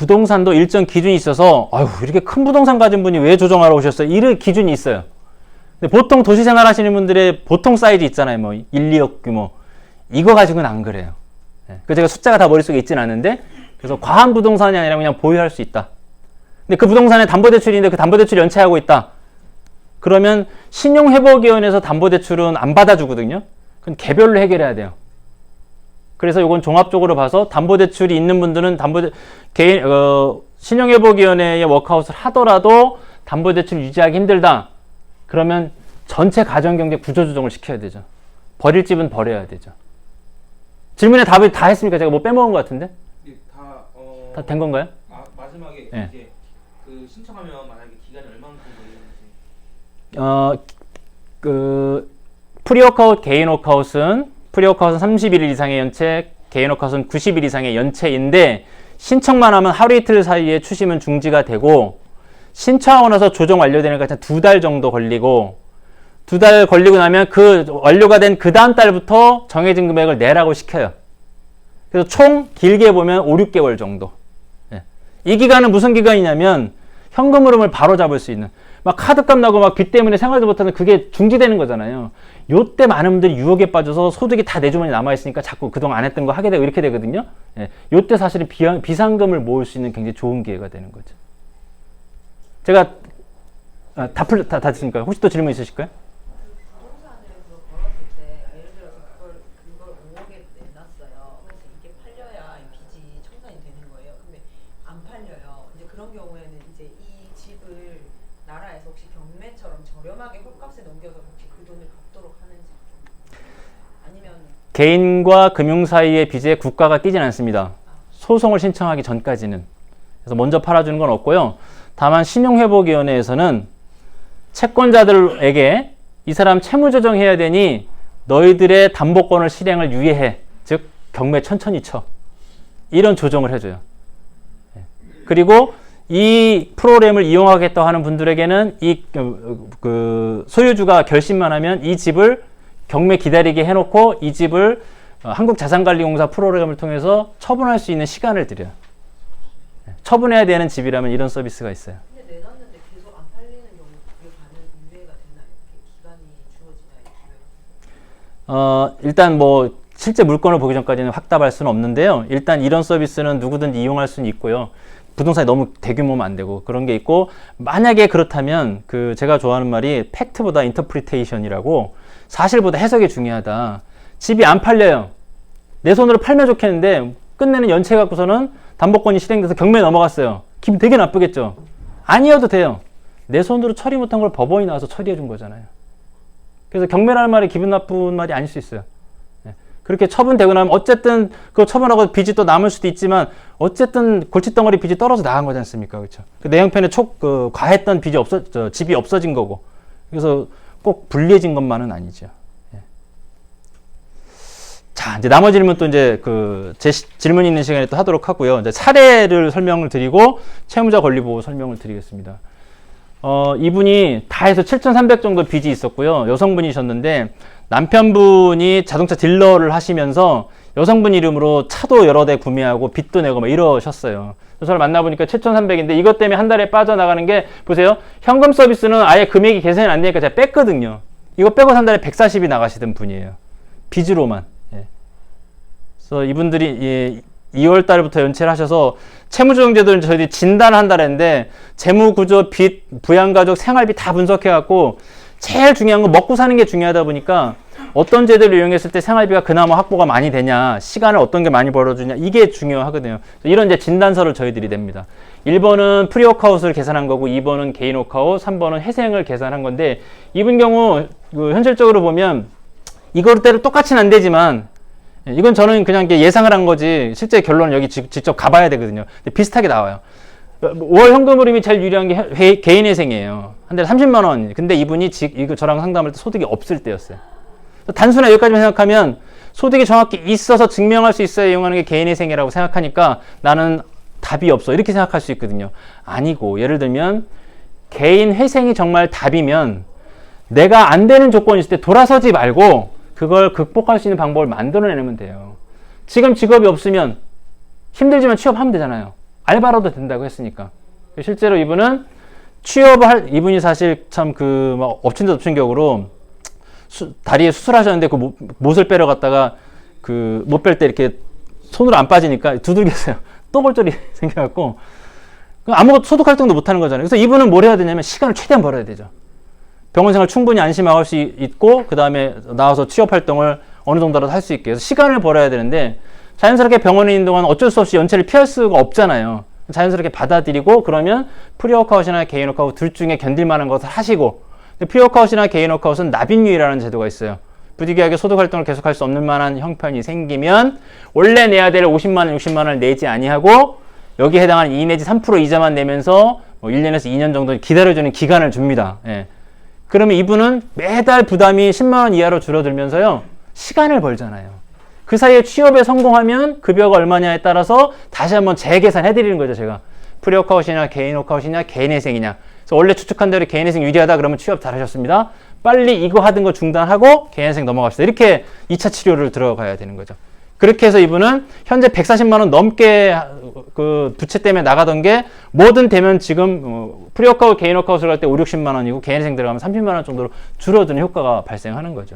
부동산도 일정 기준이 있어서 아유 이렇게 큰 부동산 가진 분이 왜 조정하러 오셨어요? 이런 기준이 있어요. 근데 보통 도시 생활 하시는 분들의 보통 사이즈 있잖아요. 뭐 1, 2억 규모. 이거 가지고는 안 그래요. 그 제가 숫자가 다 머릿속에 있지는 않은데 그래서 과한 부동산이 아니라 그냥 보유할 수 있다. 근데 그 부동산에 담보대출인데 그 담보대출 연체하고 있다. 그러면 신용회복위원회에서 담보대출은 안 받아주거든요. 그건 개별로 해결해야 돼요. 그래서 이건 종합적으로 봐서 담보대출이 있는 분들은 신용회복위원회의 워크아웃을 하더라도 담보대출 유지하기 힘들다. 그러면 전체 가정경제 구조조정을 시켜야 되죠. 버릴 집은 버려야 되죠. 질문에 답을 다 했습니까? 제가 뭐 빼먹은 것 같은데? 네, 다 된 건가요? 마지막에 네. 이제 그 신청하면 만약에 기간이 얼마만큼 걸리는지. 프리워크아웃, 개인 워크아웃은 프리워크아웃은 31일 이상의 연체, 개인 워크아웃은 90일 이상의 연체인데 신청만 하면 하루 이틀 사이에 추심은 중지가 되고 신청하고 나서 조정 완료되는 것까지 2달 정도 걸리고 2달 걸리고 나면 그 완료가 된 그 다음 달부터 정해진 금액을 내라고 시켜요. 그래서 총 길게 보면 5, 6개월 정도. 예. 이 기간은 무슨 기간이냐면 현금 흐름을 바로 잡을 수 있는 막 카드값 나고 막 빚 때문에 생활도 못하는 그게 중지되는 거잖아요. 요때 많은 분들이 유혹에 빠져서 소득이 다 내 주머니에 남아있으니까 자꾸 그동안 안 했던 거 하게 되고 이렇게 되거든요. 예. 요때 사실은 비상금을 모을 수 있는 굉장히 좋은 기회가 되는 거죠. 제가 다 됐으니까요. 혹시 또 질문 있으실까요? 부동산에서 걸었을 때 예를 들어서 그걸 5억에 내놨어요. 그래서 이게 팔려야 이 빚이 청산이 되는 거예요. 근데 안 팔려요. 이제 그런 경우에는 이제 이 집을 나라에서 혹시 경매처럼 저렴하게 헐값에 넘겨서 혹시 그 돈을 갚도록 하는지 아니면 개인과 금융 사이의 빚에 국가가 끼진 않습니다. 소송을 신청하기 전까지는. 그래서 먼저 팔아주는 건 없고요. 다만 신용회복위원회에서는 채권자들에게 이 사람 채무조정해야 되니 너희들의 담보권을 실행을 유예해. 즉 경매 천천히 쳐. 이런 조정을 해줘요. 그리고 이 프로그램을 이용하겠다 하는 분들에게는 이 소유주가 결심만 하면 이 집을 경매 기다리게 해놓고 이 집을 한국자산관리공사 프로그램을 통해서 처분할 수 있는 시간을 드려요. 처분해야 되는 집이라면 이런 서비스가 있어요. 근데 내놨는데 계속 안 팔리는 경우 그게 유예가 되나요? 이렇게 기간이 주어지나요? 일단 뭐 실제 물건을 보기 전까지는 확답할 수는 없는데요. 일단 이런 서비스는 누구든지 이용할 수는 있고요. 부동산이 너무 대규모면 안 되고 그런 게 있고 만약에 그렇다면 제가 좋아하는 말이 팩트보다 인터프리테이션이라고 사실보다 해석이 중요하다. 집이 안 팔려요. 내 손으로 팔면 좋겠는데 끝내는 연체 갖고서는 담보권이 실행돼서 경매에 넘어갔어요. 기분 되게 나쁘겠죠. 아니어도 돼요. 내 손으로 처리 못한 걸 법원이 나와서 처리해 준 거잖아요. 그래서 경매라는 말이 기분 나쁜 말이 아닐 수 있어요. 그렇게 처분되고 나면 어쨌든 그 처분하고 빚이 또 남을 수도 있지만 어쨌든 골칫덩어리 빚이 떨어져 나간 거지 않습니까? 그렇죠? 그 내형편에 과했던 빚이 집이 없어진 거고. 그래서 꼭 불리해진 것만은 아니죠. 자, 이제 나머지 질문 또 이제 제 질문 있는 시간에 또 하도록 하고요. 이제 사례를 설명을 드리고 채무자 권리 보호 설명을 드리겠습니다. 이분이 다 해서 7,300 정도 빚이 있었고요. 여성분이셨는데 남편분이 자동차 딜러를 하시면서 여성분 이름으로 차도 여러 대 구매하고 빚도 내고 막 이러셨어요. 저를 만나보니까 7,300인데 이것 때문에 한 달에 빠져나가는 게 보세요. 현금 서비스는 아예 금액이 계산이 안 되니까 제가 뺐거든요. 이거 빼고 한 달에 140이 나가시던 분이에요. 빚으로만. 그래서 이분들이 2월 달부터 연체를 하셔서 채무조정제도를 저희들이 진단한다는데 재무구조, 빚, 부양가족, 생활비 다 분석해갖고 제일 중요한 건 먹고 사는 게 중요하다 보니까 어떤 제도를 이용했을 때 생활비가 그나마 확보가 많이 되냐, 시간을 어떤 게 많이 벌어주냐, 이게 중요하거든요. 이런 이제 진단서를 저희들이 냅니다. 1번은 프리워크아웃을 계산한 거고 2번은 개인 워크아웃, 3번은 회생을 계산한 건데 이분 경우 현실적으로 보면 이거대로 똑같이는 안 되지만 이건 저는 그냥 예상을 한 거지 실제 결론은 여기 직접 가봐야 되거든요. 근데 비슷하게 나와요. 월 현금 흐름이 제일 유리한 게 개인 회생이에요. 한 달에 30만 원. 근데 이분이 이거 저랑 상담할 때 소득이 없을 때였어요. 단순히 여기까지만 생각하면 소득이 정확히 있어서 증명할 수 있어야 이용하는 게 개인 회생이라고 생각하니까 나는 답이 없어. 이렇게 생각할 수 있거든요. 아니고 예를 들면 개인 회생이 정말 답이면 내가 안 되는 조건이 있을 때 돌아서지 말고 그걸 극복할 수 있는 방법을 만들어내면 돼요. 지금 직업이 없으면 힘들지만 취업하면 되잖아요. 알바로도 된다고 했으니까. 실제로 이분은 이분이 사실 참 막 엎친 데 덮친 격으로 다리에 수술하셨는데 그 못을 빼러 갔다가 그 못 뺄 때 이렇게 손으로 안 빠지니까 두들겼어요. 또 골절이 생겨갖고 아무것도 소독 활동도 못 하는 거잖아요. 그래서 이분은 뭘 해야 되냐면 시간을 최대한 벌어야 되죠. 병원 생활 충분히 안심할 수 있고 그 다음에 나와서 취업 활동을 어느 정도라도 할 수 있게 해서 시간을 벌어야 되는데 자연스럽게 병원에 있는 동안 어쩔 수 없이 연체를 피할 수가 없잖아요. 자연스럽게 받아들이고 그러면 프리워크아웃이나 개인 워크아웃 둘 중에 견딜 만한 것을 하시고 프리워크아웃이나 개인 워크아웃은 납입유예라는 제도가 있어요. 부득이하게 소득 활동을 계속할 수 없는 만한 형편이 생기면 원래 내야 될 50만 원, 60만 원을 내지 아니하고 여기에 해당하는 2 내지 3% 이자만 내면서 1년에서 2년 정도 기다려주는 기간을 줍니다. 예. 그러면 이분은 매달 부담이 10만 원 이하로 줄어들면서요. 시간을 벌잖아요. 그 사이에 취업에 성공하면 급여가 얼마냐에 따라서 다시 한번 재계산해 드리는 거죠, 제가. 프리워크아웃이냐 개인 워크아웃이냐 개인회생이냐. 그래서 원래 추측한 대로 개인회생 유리하다 그러면 취업 잘하셨습니다. 빨리 이거 하던 거 중단하고 개인회생 넘어갑시다. 이렇게 2차 치료를 들어가야 되는 거죠. 그렇게 해서 이분은 현재 140만 원 넘게 그 부채 때문에 나가던 게 뭐든 되면 지금 프리워크아웃 개인 워크아웃을 갈 때 5, 60만 원이고 개인회생 들어가면 30만 원 정도로 줄어드는 효과가 발생하는 거죠.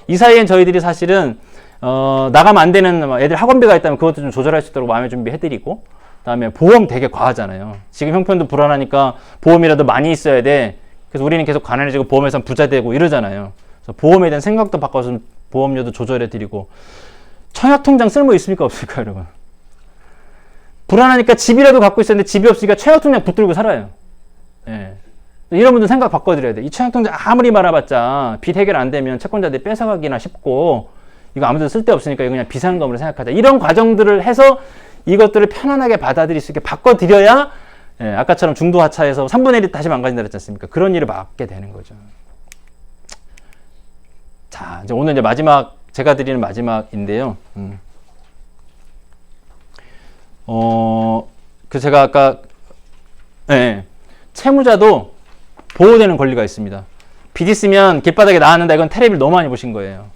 이 사이엔 저희들이 사실은 나가면 안 되는 애들 학원비가 있다면 그것도 좀 조절할 수 있도록 마음의 준비해드리고 그다음에 보험 되게 과하잖아요. 지금 형편도 불안하니까 보험이라도 많이 있어야 돼. 그래서 우리는 계속 가난해지고 보험에선 부자 되고 이러잖아요. 그래서 보험에 대한 생각도 바꿔서 보험료도 조절해드리고 청약통장 쓸모 있습니까 없습니까 여러분? 불안하니까 집이라도 갖고 있었는데 집이 없으니까 청약통장 붙들고 살아요. 예. 이런 분들 생각 바꿔드려야 돼. 이 청약통장 아무리 말아봤자 빚 해결 안 되면 채권자들이 뺏어가기나 쉽고 이거 아무데도 쓸데없으니까 이거 그냥 비상금으로 생각하자. 이런 과정들을 해서 이것들을 편안하게 받아들일 수 있게 바꿔드려야 예, 아까처럼 중도 하차해서 3분의 1이 다시 망가진다 그랬지 않습니까? 그런 일을 막게 되는 거죠. 자, 이제 오늘 이제 마지막 제가 드리는 마지막인데요. 제가 아까 채무자도 보호되는 권리가 있습니다. 빚 있으면 길바닥에 나왔는다. 이건 텔레비를 너무 많이 보신 거예요.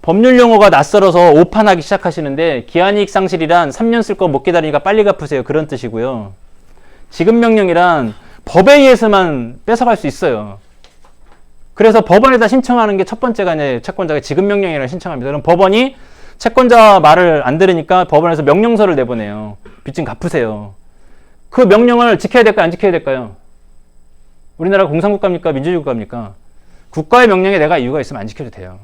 법률 용어가 낯설어서 오판하기 시작하시는데 기한이익 상실이란 3년 쓸 거 못 기다리니까 빨리 갚으세요. 그런 뜻이고요. 지급명령이란 법에 의해서만 뺏어갈 수 있어요. 그래서 법원에다 신청하는 게 첫 번째가 이제 채권자가 지급명령이라는 신청합니다. 그럼 법원이 채권자 말을 안 들으니까 법원에서 명령서를 내보내요. 빚 좀 갚으세요. 그 명령을 지켜야 될까요? 안 지켜야 될까요? 우리나라 공산국가입니까? 민주주의 국가입니까? 국가의 명령에 내가 이유가 있으면 안 지켜도 돼요.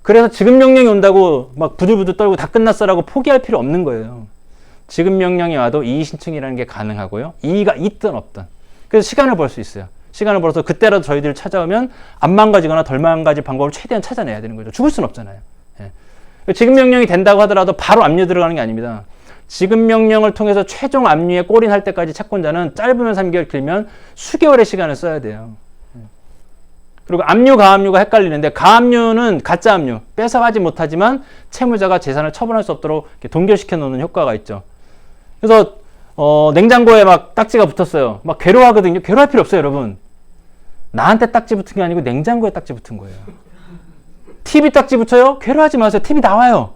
그래서 지급명령이 온다고 막 부들부들 떨고 다 끝났어라고 포기할 필요 없는 거예요. 지급명령이 와도 이의신청이라는 게 가능하고요. 이의가 있든 없든. 그래서 시간을 벌 수 있어요. 시간을 벌어서 그때라도 저희들 찾아오면 안 망가지거나 덜 망가질 방법을 최대한 찾아내야 되는 거죠. 죽을 수는 없잖아요. 예. 지급명령이 된다고 하더라도 바로 압류 들어가는 게 아닙니다. 지급명령을 통해서 최종 압류에 골인할 때까지 채권자는 짧으면 3개월, 길면 수개월의 시간을 써야 돼요. 그리고 압류, 가압류가 헷갈리는데 가압류는 가짜 압류, 뺏어가지 못하지만 채무자가 재산을 처분할 수 없도록 이렇게 동결시켜 놓는 효과가 있죠. 그래서 냉장고에 막 딱지가 붙었어요. 막 괴로워하거든요. 괴로워할 필요 없어요, 여러분. 나한테 딱지 붙은 게 아니고 냉장고에 딱지 붙은 거예요. TV 딱지 붙여요? 괴로워하지 마세요. TV 나와요.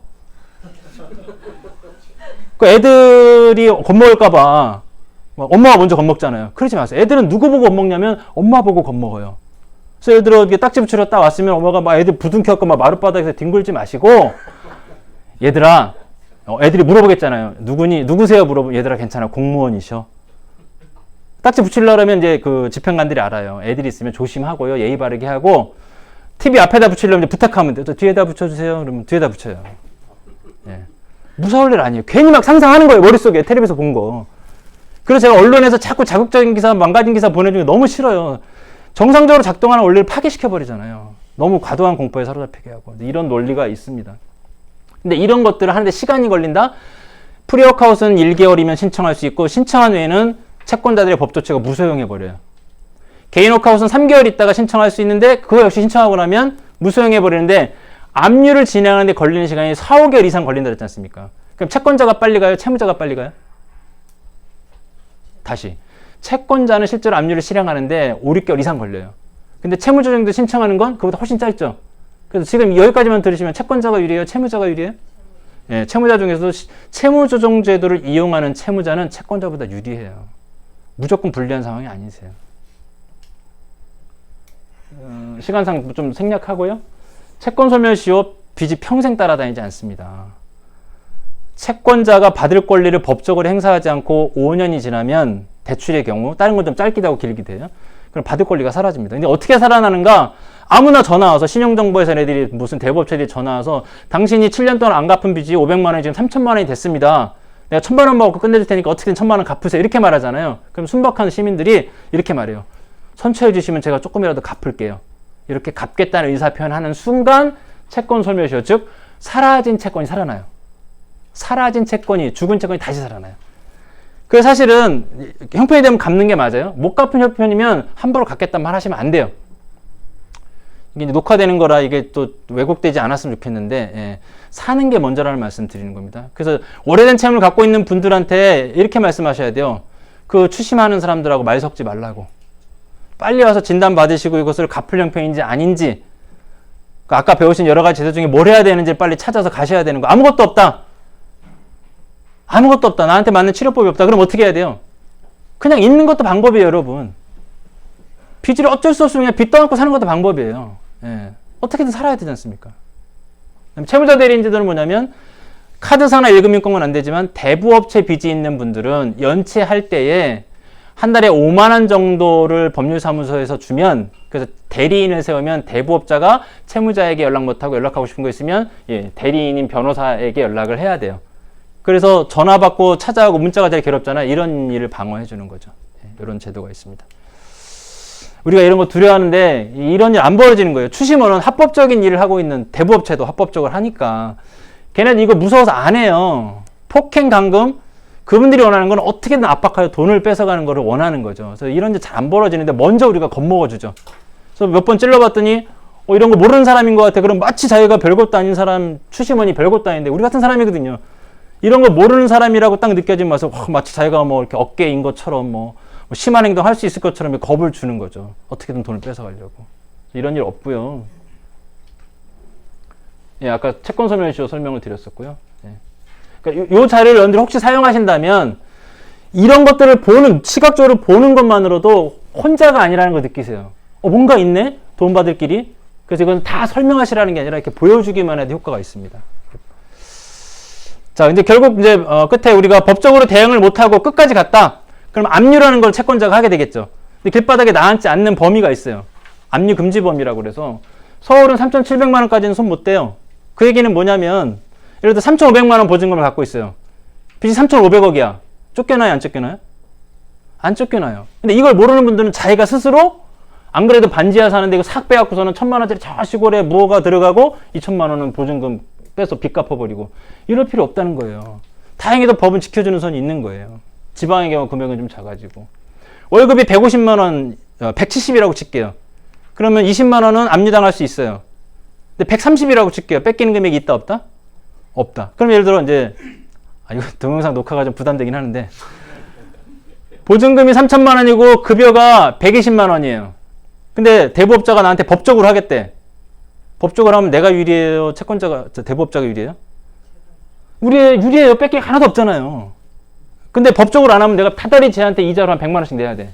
그 애들이 겁먹을까봐 엄마가 먼저 겁먹잖아요. 그러지 마세요. 애들은 누구 보고 겁먹냐면 엄마 보고 겁먹어요. 그래서 예를 들어 딱지 붙이러 딱 왔으면 엄마가 막 애들 부둥켜갖고 막 마룻바닥에서 뒹굴지 마시고 얘들아, 애들이 물어보겠잖아요. 누구세요? 물어보면 얘들아 괜찮아. 공무원이셔. 딱지 붙이려고 하면 이제 그 집행관들이 알아요. 애들이 있으면 조심하고요. 예의 바르게 하고 TV 앞에다 붙이려면 이제 부탁하면 돼요. 뒤에다 붙여주세요. 그러면 뒤에다 붙여요. 예. 무서울 일 아니에요. 괜히 막 상상하는 거예요. 머릿속에 텔레비에서 본 거. 그래서 제가 언론에서 자꾸 자극적인 기사, 망가진 기사 보내주는 게 너무 싫어요. 정상적으로 작동하는 원리를 파괴시켜버리잖아요. 너무 과도한 공포에 사로잡히게 하고. 이런 논리가 있습니다. 근데 이런 것들을 하는데 시간이 걸린다? 프리워크아웃은 1개월이면 신청할 수 있고 신청한 후에는 채권자들의 법조치가 무소용해버려요. 개인 워크아웃은 3개월 있다가 신청할 수 있는데 그거 역시 신청하고 나면 무소용해버리는데 압류를 진행하는데 걸리는 시간이 4, 5개월 이상 걸린다 그랬지 않습니까? 그럼 채권자가 빨리 가요? 채무자가 빨리 가요? 다시. 채권자는 실제로 압류를 실행하는데 5, 6개월 이상 걸려요. 근데 채무자 정도 신청하는 건 그보다 훨씬 짧죠. 그래서 지금 여기까지만 들으시면 채권자가 유리해요? 채무자가 유리해요? 예, 채무자 중에서도 채무조정제도를 이용하는 채무자는 채권자보다 유리해요. 무조건 불리한 상황이 아니세요. 시간상 좀 생략하고요. 채권소멸시효 빚이 평생 따라다니지 않습니다. 채권자가 받을 권리를 법적으로 행사하지 않고 5년이 지나면 대출의 경우, 다른 건 좀 짧기도 하고 길기도 해요. 그럼 받을 권리가 사라집니다. 근데 어떻게 살아나는가? 아무나 전화 와서 신용정보회사 애들이 무슨 대부업체들이 전화 와서 당신이 7년 동안 안 갚은 빚이 500만 원이 지금 3천만 원이 됐습니다. 내가 1,000만 원 받고 끝내줄 테니까 어떻게든 1,000만 원 갚으세요. 이렇게 말하잖아요. 그럼 순박한 시민들이 이렇게 말해요. 선처해 주시면 제가 조금이라도 갚을게요. 이렇게 갚겠다는 의사 표현하는 순간 채권 소멸시효, 즉 사라진 채권이 살아나요. 사라진 채권이, 죽은 채권이 다시 살아나요. 그래서 사실은 형편이 되면 갚는 게 맞아요. 못 갚은 형편이면 함부로 갚겠다는 말 하시면 안 돼요. 이게 이제 녹화되는 거라 이게 또 왜곡되지 않았으면 좋겠는데, 예, 사는 게 먼저라는 말씀 드리는 겁니다. 그래서 오래된 채무를 갖고 있는 분들한테 이렇게 말씀하셔야 돼요. 그 추심하는 사람들하고 말 섞지 말라고. 빨리 와서 진단 받으시고 이것을 갚을 형편인지 아닌지, 아까 배우신 여러 가지 제도 중에 뭘 해야 되는지 빨리 찾아서 가셔야 되는 거. 아무것도 없다. 아무것도 없다. 나한테 맞는 치료법이 없다. 그럼 어떻게 해야 돼요? 그냥 있는 것도 방법이에요, 여러분. 빚을 어쩔 수 없으면 그냥 빚 떠안고 사는 것도 방법이에요. 예. 어떻게든 살아야 되지 않습니까? 채무자 대리인제도는 뭐냐면, 카드사나 일금융권은 안 되지만 대부업체 빚이 있는 분들은 연체할 때에 한 달에 5만 원 정도를 법률사무소에서 주면, 그래서 대리인을 세우면 대부업자가 채무자에게 연락 못하고 연락하고 싶은 거 있으면, 예, 대리인인 변호사에게 연락을 해야 돼요. 그래서 전화 받고 찾아오고 문자가 제일 괴롭잖아요. 이런 일을 방어해 주는 거죠. 예, 이런 제도가 있습니다. 우리가 이런 거 두려워하는데 이런 일 안 벌어지는 거예요. 추심원은 합법적인 일을 하고 있는 대부업체도 합법적으로 하니까 걔네는 이거 무서워서 안 해요. 폭행, 감금, 그분들이 원하는 건 어떻게든 압박하여 돈을 뺏어가는 거를 원하는 거죠. 그래서 이런 일 잘 안 벌어지는데 먼저 우리가 겁먹어 주죠. 그래서 몇 번 찔러봤더니 이런 거 모르는 사람인 것 같아. 그럼 마치 자기가 별것도 아닌 사람, 추심원이 별것도 아닌데 우리 같은 사람이거든요. 이런 거 모르는 사람이라고 딱 느껴지면 마치 자기가 뭐 이렇게 어깨인 것처럼 뭐 심한 행동 할 수 있을 것처럼 겁을 주는 거죠. 어떻게든 돈을 뺏어가려고. 이런 일 없고요. 예, 아까 채권소멸시효 설명을 드렸었고요. 예. 그러니까 요 자료를 여러분들 혹시 사용하신다면 이런 것들을 시각적으로 보는 것만으로도 혼자가 아니라는 걸 느끼세요. 뭔가 있네? 돈 받을 길이? 그래서 이건 다 설명하시라는 게 아니라 이렇게 보여주기만 해도 효과가 있습니다. 자, 근데 결국 이제 끝에 우리가 법적으로 대응을 못하고 끝까지 갔다. 그럼 압류라는 걸 채권자가 하게 되겠죠. 근데 길바닥에 나앉지 않는 범위가 있어요. 압류 금지 범위라고 그래서 서울은 3,700만 원까지는 손 못 대요. 그 얘기는 뭐냐면 예를 들어 3,500만 원 보증금을 갖고 있어요. 빚이 3,500억이야. 쫓겨나요, 안 쫓겨나요? 안 쫓겨나요. 근데 이걸 모르는 분들은 자기가 스스로 안 그래도 반지하 사는데 이거 싹 빼갖고서는 1,000만 원짜리 저 시골에 무허가 들어가고 2,000만 원은 보증금 빼서 빚 갚아버리고 이럴 필요 없다는 거예요. 다행히도 법은 지켜주는 선이 있는 거예요. 지방의 경우 금액은 좀 작아지고 월급이 150만 원, 170이라고 칠게요. 그러면 20만 원은 압류당할 수 있어요. 근데 130이라고 칠게요. 뺏기는 금액이 있다 없다? 없다. 그럼 예를 들어 이제 이거 동영상 녹화가 좀 부담되긴 하는데 보증금이 3,000만 원이고 급여가 120만 원이에요. 근데 대부업자가 나한테 법적으로 하겠대. 법적으로 하면 내가 유리해요? 채권자가, 대부업자가 유리해요? 유리해요. 뺏길 게 하나도 없잖아요. 근데 법적으로 안 하면 내가 타다리 쟤한테 이자로 한 100만 원씩 내야 돼.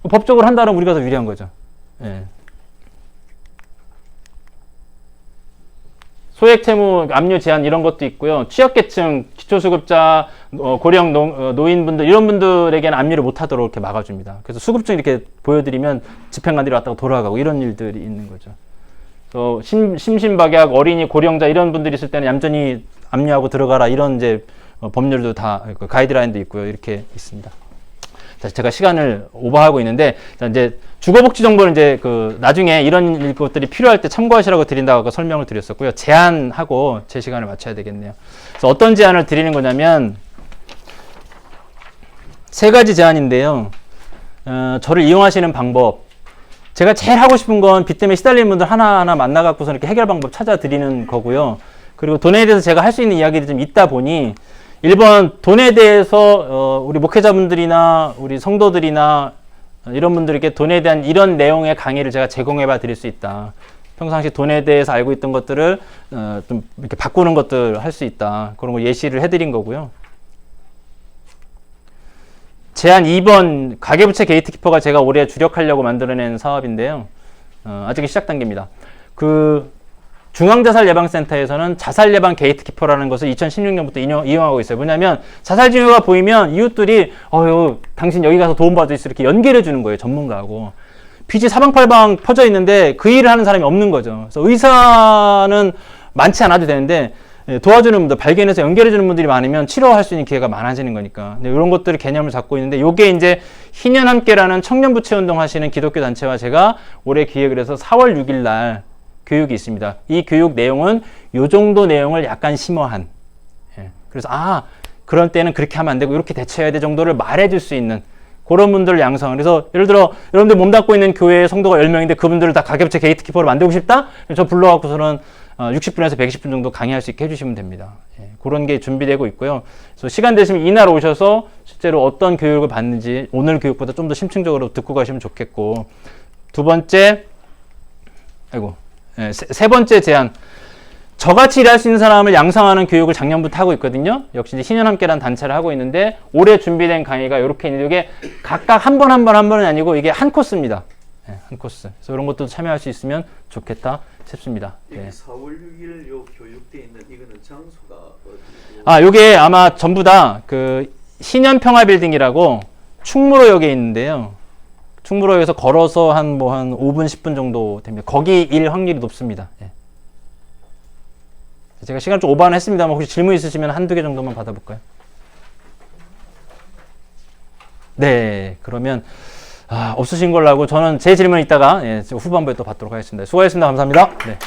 법적으로 한다면 우리가 더 유리한 거죠. 예. 소액 채무 압류 제한 이런 것도 있고요. 취약계층, 기초수급자, 고령 노인분들 이런 분들에게는 압류를 못하도록 이렇게 막아줍니다. 그래서 수급증 이렇게 보여드리면 집행관들이 왔다가 돌아가고 이런 일들이 있는 거죠. 심신박약, 어린이, 고령자 이런 분들이 있을 때는 얌전히 압류하고 들어가라 이런 이제 법률도 다 가이드라인도 있고요. 이렇게 있습니다. 자, 제가 시간을 오버하고 있는데 자, 이제 주거복지 정보는 이제 나중에 이런 것들이 필요할 때 참고하시라고 드린다고 설명을 드렸었고요. 제안하고 제 시간을 맞춰야 되겠네요. 그래서 어떤 제안을 드리는 거냐면 3가지 제안인데요. 저를 이용하시는 방법. 제가 제일 하고 싶은 건 빚 때문에 시달리는 분들 하나하나 만나갖고서 이렇게 해결 방법 찾아드리는 거고요. 그리고 돈에 대해서 제가 할 수 있는 이야기들이 좀 있다 보니 1번 돈에 대해서 우리 목회자분들이나 우리 성도들이나 이런 분들에게 돈에 대한 이런 내용의 강의를 제가 제공해 봐 드릴 수 있다. 평상시 돈에 대해서 알고 있던 것들을 좀 이렇게 바꾸는 것들 할 수 있다. 그런 거 예시를 해드린 거고요. 제안 2번 가계부채 게이트키퍼가 제가 올해 주력하려고 만들어낸 사업인데요. 아직 시작 단계입니다. 그 중앙자살예방센터에서는 자살예방 게이트키퍼라는 것을 2016년부터 이용하고 있어요. 뭐냐면 자살 징후가 보이면 이웃들이 당신 여기 가서 도움받을 수 있어 이렇게 연결해 주는 거예요. 전문가하고. 빚이 사방팔방 퍼져 있는데 그 일을 하는 사람이 없는 거죠. 그래서 의사는 많지 않아도 되는데 도와주는 분들, 발견해서 연결해 주는 분들이 많으면 치료할 수 있는 기회가 많아지는 거니까. 이런 것들을 개념을 잡고 있는데 요게 이제 희년 함께라는 청년부채 운동 하시는 기독교 단체와 제가 올해 기획을 해서 4월 6일 날 교육이 있습니다. 이 교육 내용은 요 정도 내용을 약간 심오한. 그래서 그런 때는 그렇게 하면 안 되고 이렇게 대처해야 될 정도를 말해줄 수 있는 그런 분들을 양성. 그래서 예를 들어 여러분들 몸담고 있는 교회에 성도가 10명인데 그분들을 다 가계부채 게이트키퍼로 만들고 싶다? 저 불러갖고서는 60분에서 120분 정도 강의할 수 있게 해주시면 됩니다. 그런 게 준비되고 있고요. 그래서 시간 되시면 이날 오셔서 실제로 어떤 교육을 받는지 오늘 교육보다 좀 더 심층적으로 듣고 가시면 좋겠고, 두 번째, 세 번째 제안. 저같이 일할 수 있는 사람을 양성하는 교육을 작년부터 하고 있거든요. 역시 이제 희년함께라는 단체를 하고 있는데 올해 준비된 강의가 이렇게 있는데 이게 각각 한 번은 아니고 이게 한 코스입니다. 한 코스. 그래서 이런 것도 참여할 수 있으면 좋겠다 싶습니다. 4월 6일 요 교육대 있는 이거는 장소가 어디고? 요게 아마 전부 다 그 희년평화빌딩이라고 충무로역에 있는데요. 충무로역에서 걸어서 한 5분 10분 정도 됩니다. 거기 일 확률이 높습니다. 제가 시간 좀 오버는 했습니다만 혹시 질문 있으시면 한두 개 정도만 받아볼까요? 네, 그러면 없으신 걸로 하고 저는 제 질문 이따가 후반부에 또 받도록 하겠습니다. 수고하셨습니다. 감사합니다. 네.